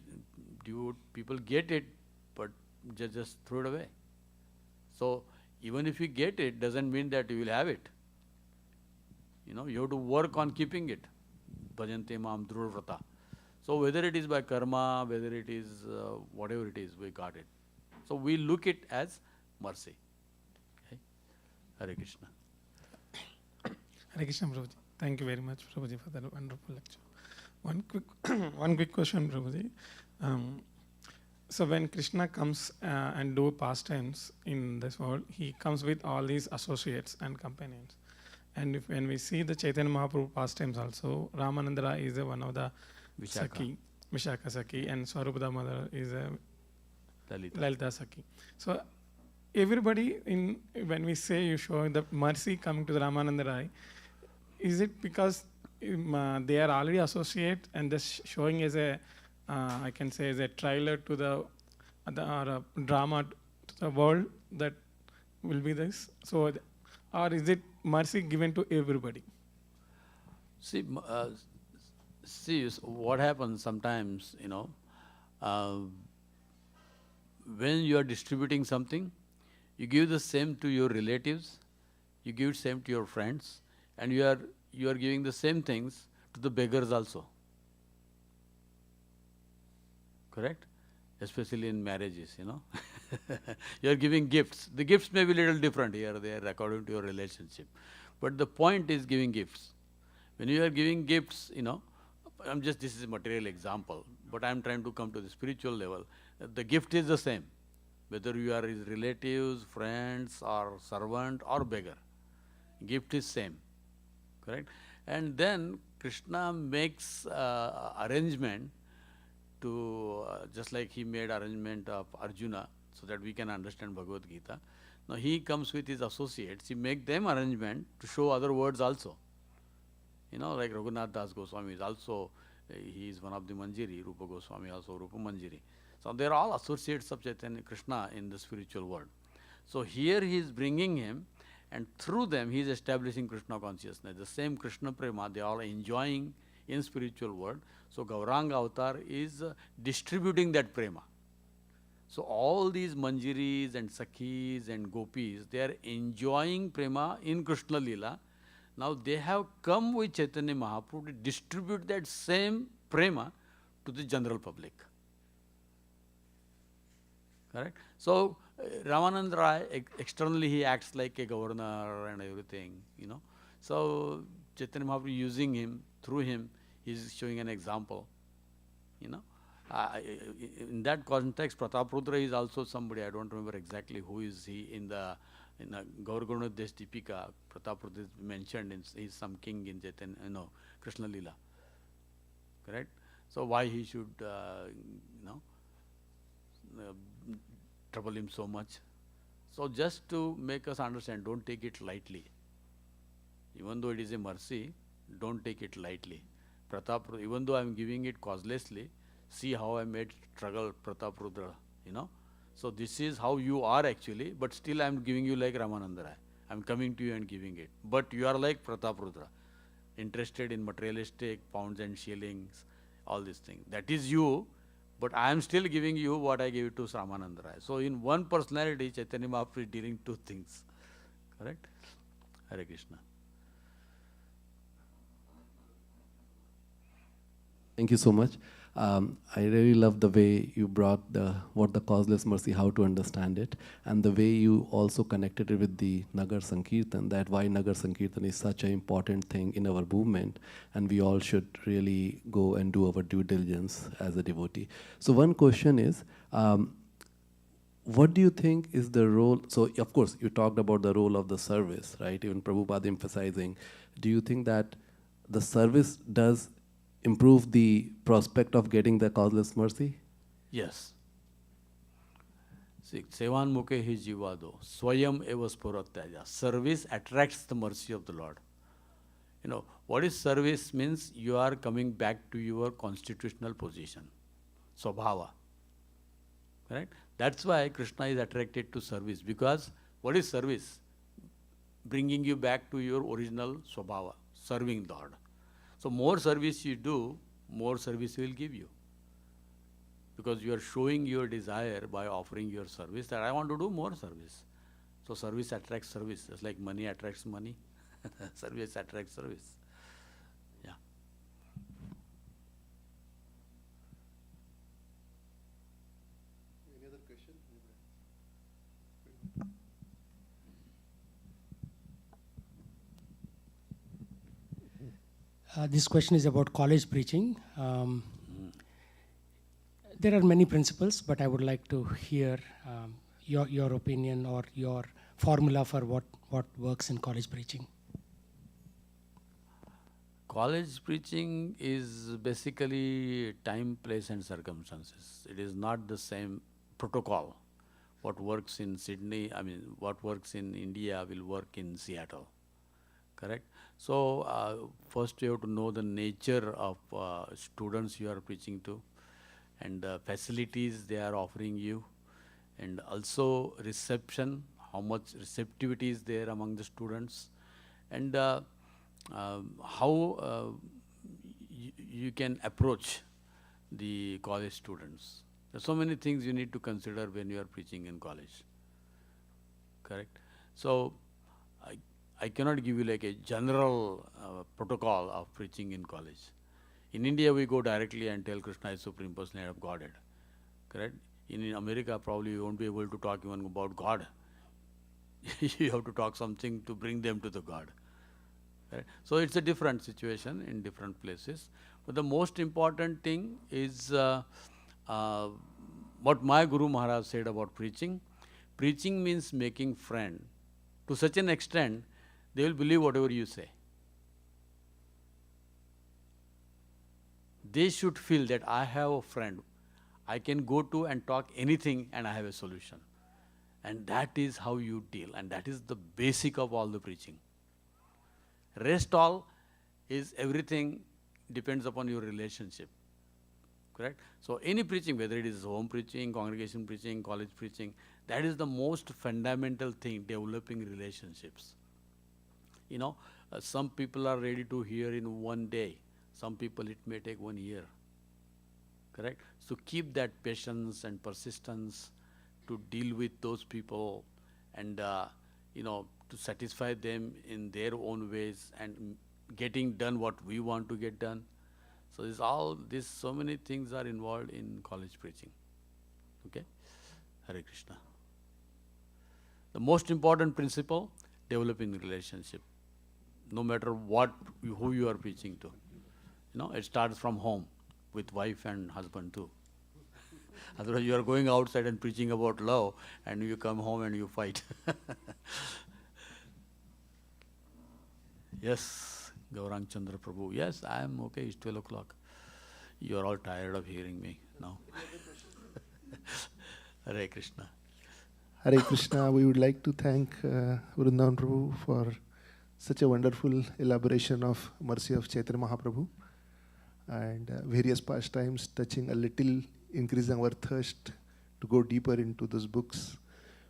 people get it, but just throw it away. So, even if you get it, doesn't mean that you will have it. You have to work on keeping it. Bhajante mam drudavrata. So, whether it is by karma, whether it is whatever it is, we got it. So, we look it as mercy. Okay? Hare Krishna. Hare Krishna, Prabhuji. Thank you very much, Prabhuji, for that wonderful lecture. One quick question, Prabhuji. So when Krishna comes and do pastimes in this world, he comes with all these associates and companions. And when we see the Chaitanya Mahaprabhu pastimes also, Ramanandara is one of the Vishaka. Saki, Vishaka Saki, and Swarupada Mother is a Lalita. Lalita Saki. So everybody, when we say you show the mercy coming to the Ramananda Rai, is it because they are already associate and just showing as a, I can say as a trailer to the or a drama to the world that will be this? So, or is it mercy given to everybody? See, what happens sometimes, when you are distributing something, you give the same to your relatives, you give same to your friends, and you are giving the same things to the beggars also. Correct? Especially in marriages, you are giving gifts. The gifts may be a little different here or there according to your relationship. But the point is giving gifts. When you are giving gifts, this is a material example, but I'm trying to come to the spiritual level. The gift is the same, whether you are his relatives, friends, or servant, or beggar. Gift is same, correct? And then Krishna makes arrangement to, just like he made arrangement of Arjuna, so that we can understand Bhagavad Gita. Now he comes with his associates, he make them arrangement to show other words also. Like Raghunath Das Goswami is also, he is one of the Manjiri, Rupa Goswami also Rupa Manjiri. So they are all associates of Chaitanya Krishna in the spiritual world. So here he is bringing him, and through them he is establishing Krishna consciousness. The same Krishna Prema they are enjoying in spiritual world. So Gauranga Avatar is distributing that Prema. So all these Manjiris and Sakhis and Gopis, they are enjoying Prema in Krishna Leela. Now they have come with Chaitanya Mahaprabhu to distribute that same Prema to the general public. Correct? So Ramananda Rai, externally he acts like a governor and everything, So Chaitanya Mahaprabhu using him, through him, he is showing an example, In that context, Prataprudra is also somebody, I don't remember exactly who is he in the Gaur Gunodesh Deepika. Prataprudra is mentioned, he is some king in Chaitanya, Krishna Leela. Correct? So why he should, trouble him so much? So just to make us understand, don't take it lightly. Even though it is a mercy, don't take it lightly. Prataprudra, even though I am giving it causelessly, see how I made struggle Prataprudra, So this is how you are actually, but still I am giving you like Ramananda Rai. I am coming to you and giving it. But you are like Prataprudra, interested in materialistic pounds and shillings, all these things. That is you, but I am still giving you what I gave to Ramananda Rai. So in one personality, Chaitanya Mahaprabhu is dealing two things. Correct? Hare Krishna. Thank you so much. I really love the way you brought what the causeless mercy, how to understand it, and the way you also connected it with the Nagar Sankirtan, that why Nagar Sankirtan is such an important thing in our movement, and we all should really go and do our due diligence as a devotee. So one question is, what do you think is the role? So of course you talked about the role of the service, right? Even Prabhupada emphasizing. Do you think that the service does improve the prospect of getting the causeless mercy? Yes. See, Sevan Mukhe hi jivado, swayam eva spuratyaja. Service attracts the mercy of the Lord. What is service means? You are coming back to your constitutional position, swabhava. Correct? That's why Krishna is attracted to service, because what is service? Bringing you back to your original swabhava, serving Lord. So more service you do, more service he will give you. Because you are showing your desire by offering your service that I want to do more service. So service attracts service, just like money attracts money. Service attracts service. Yeah. Any other question? This question is about college preaching. there are many principles, but I would like to hear your opinion or your formula for what works in college preaching. College preaching is basically time, place, and circumstances. It is not the same protocol. What works in Sydney, what works in India will work in Seattle. Correct? So, first you have to know the nature of students you are preaching to, and the facilities they are offering you, and also reception, how much receptivity is there among the students, and how you can approach the college students. There are so many things you need to consider when you are preaching in college. Correct? So, I cannot give you like a general protocol of preaching in college. In India, we go directly and tell Krishna is Supreme Personality of Godhead. Correct? In America, probably you won't be able to talk even about God. You have to talk something to bring them to the God. Right? So it's a different situation in different places. But the most important thing is what my Guru Maharaj said about preaching. Preaching means making friend. To such an extent, they will believe whatever you say. They should feel that I have a friend. I can go to and talk anything and I have a solution. And that is how you deal. And that is the basic of all the preaching. Rest all is everything depends upon your relationship. Correct? So any preaching, whether it is home preaching, congregation preaching, college preaching, that is the most fundamental thing, developing relationships. You know, some people are ready to hear in one day. Some people it may take 1 year. Correct? So keep that patience and persistence to deal with those people and, to satisfy them in their own ways and getting done what we want to get done. So so many things are involved in college preaching. Okay? Hare Krishna. The most important principle, developing relationship. No matter who you are preaching to. It starts from home with wife and husband too. Otherwise you are going outside and preaching about love and you come home and you fight. Yes, Gaurang Chandra Prabhu. Yes, I am okay. It's 12 o'clock. You are all tired of hearing me now. Hare Krishna. Hare Krishna. We would like to thank Vrindavan Prabhu for such a wonderful elaboration of mercy of Chaitanya Mahaprabhu and various pastimes touching a little, increasing our thirst to go deeper into those books,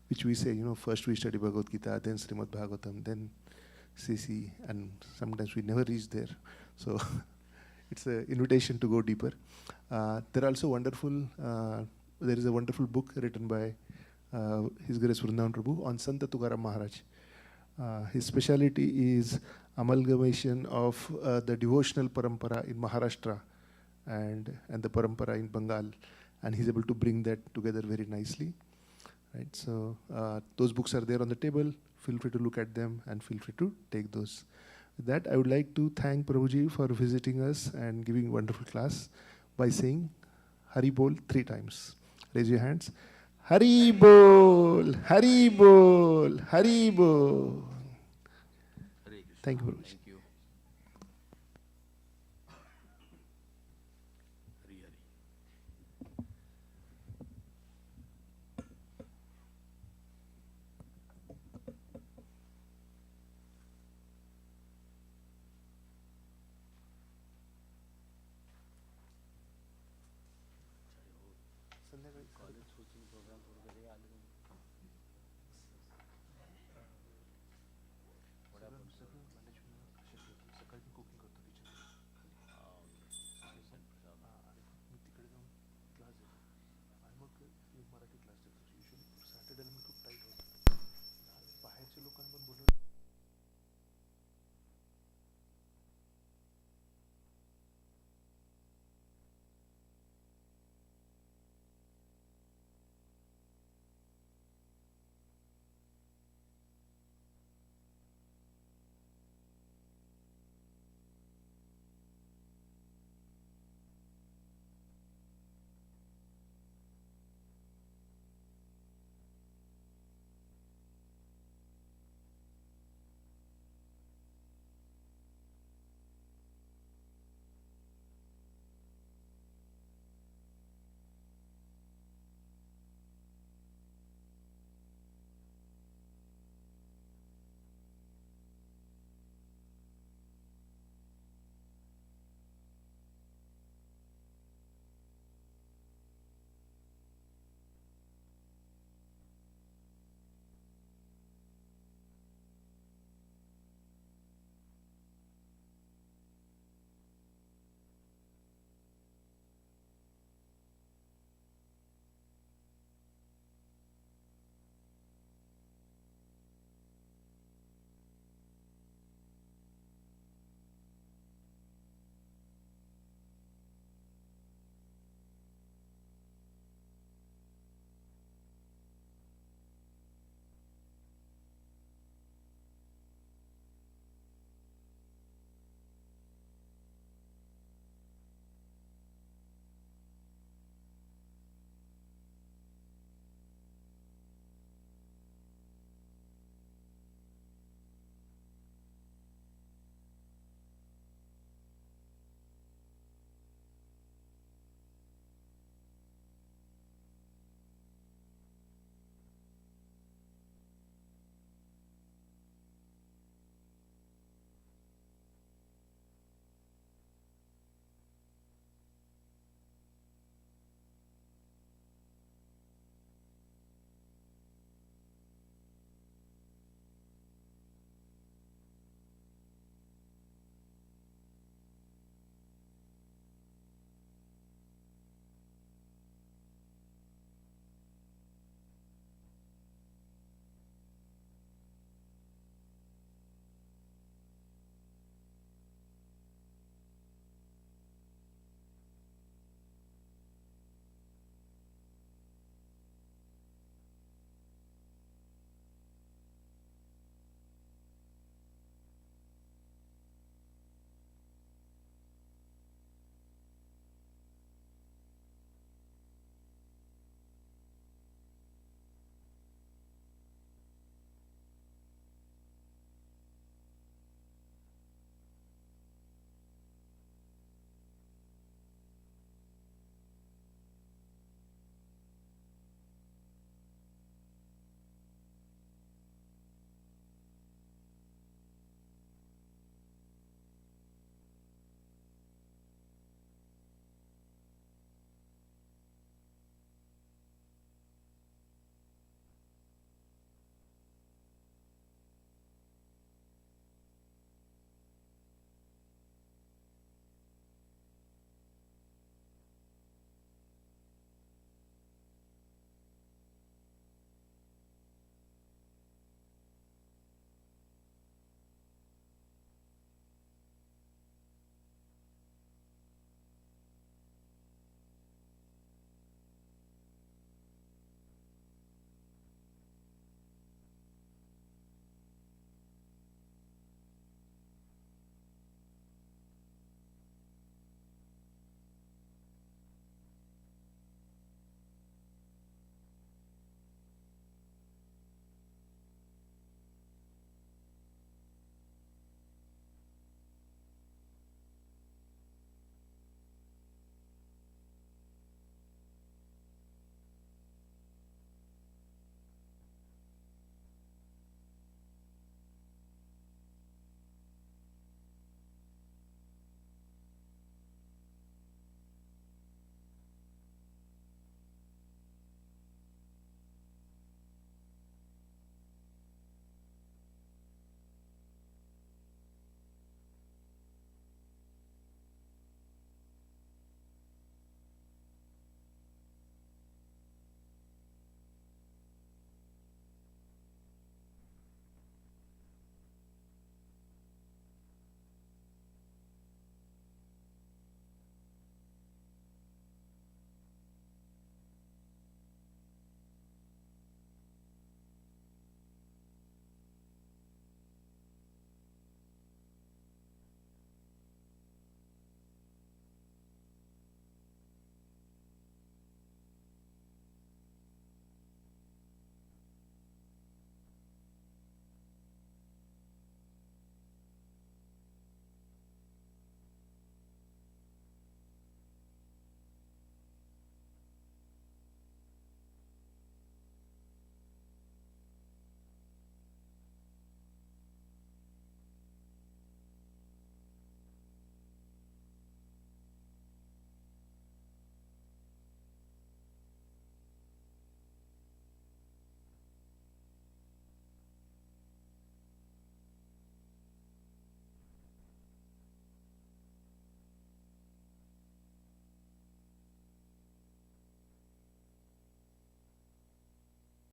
which we say, first we study Bhagavad Gita, then Srimad Bhagavatam, then CC, and sometimes we never reach there. So it's an invitation to go deeper. There is a wonderful book written by His Grace Vrindavan Prabhu on Sant Tukaram Maharaj. His speciality is amalgamation of the devotional parampara in Maharashtra and the parampara in Bengal, and he's able to bring that together very nicely. Right, so those books are there on the table. Feel free to look at them and feel free to take those. With that, I would like to thank Prabhuji for visiting us and giving a wonderful class by saying Hari Bol 3 times. Raise your hands. Hari Bol, Hari Bol, Hari Bol. Thank you, Prabhuji. Thank you. Hari Hari. College coaching programme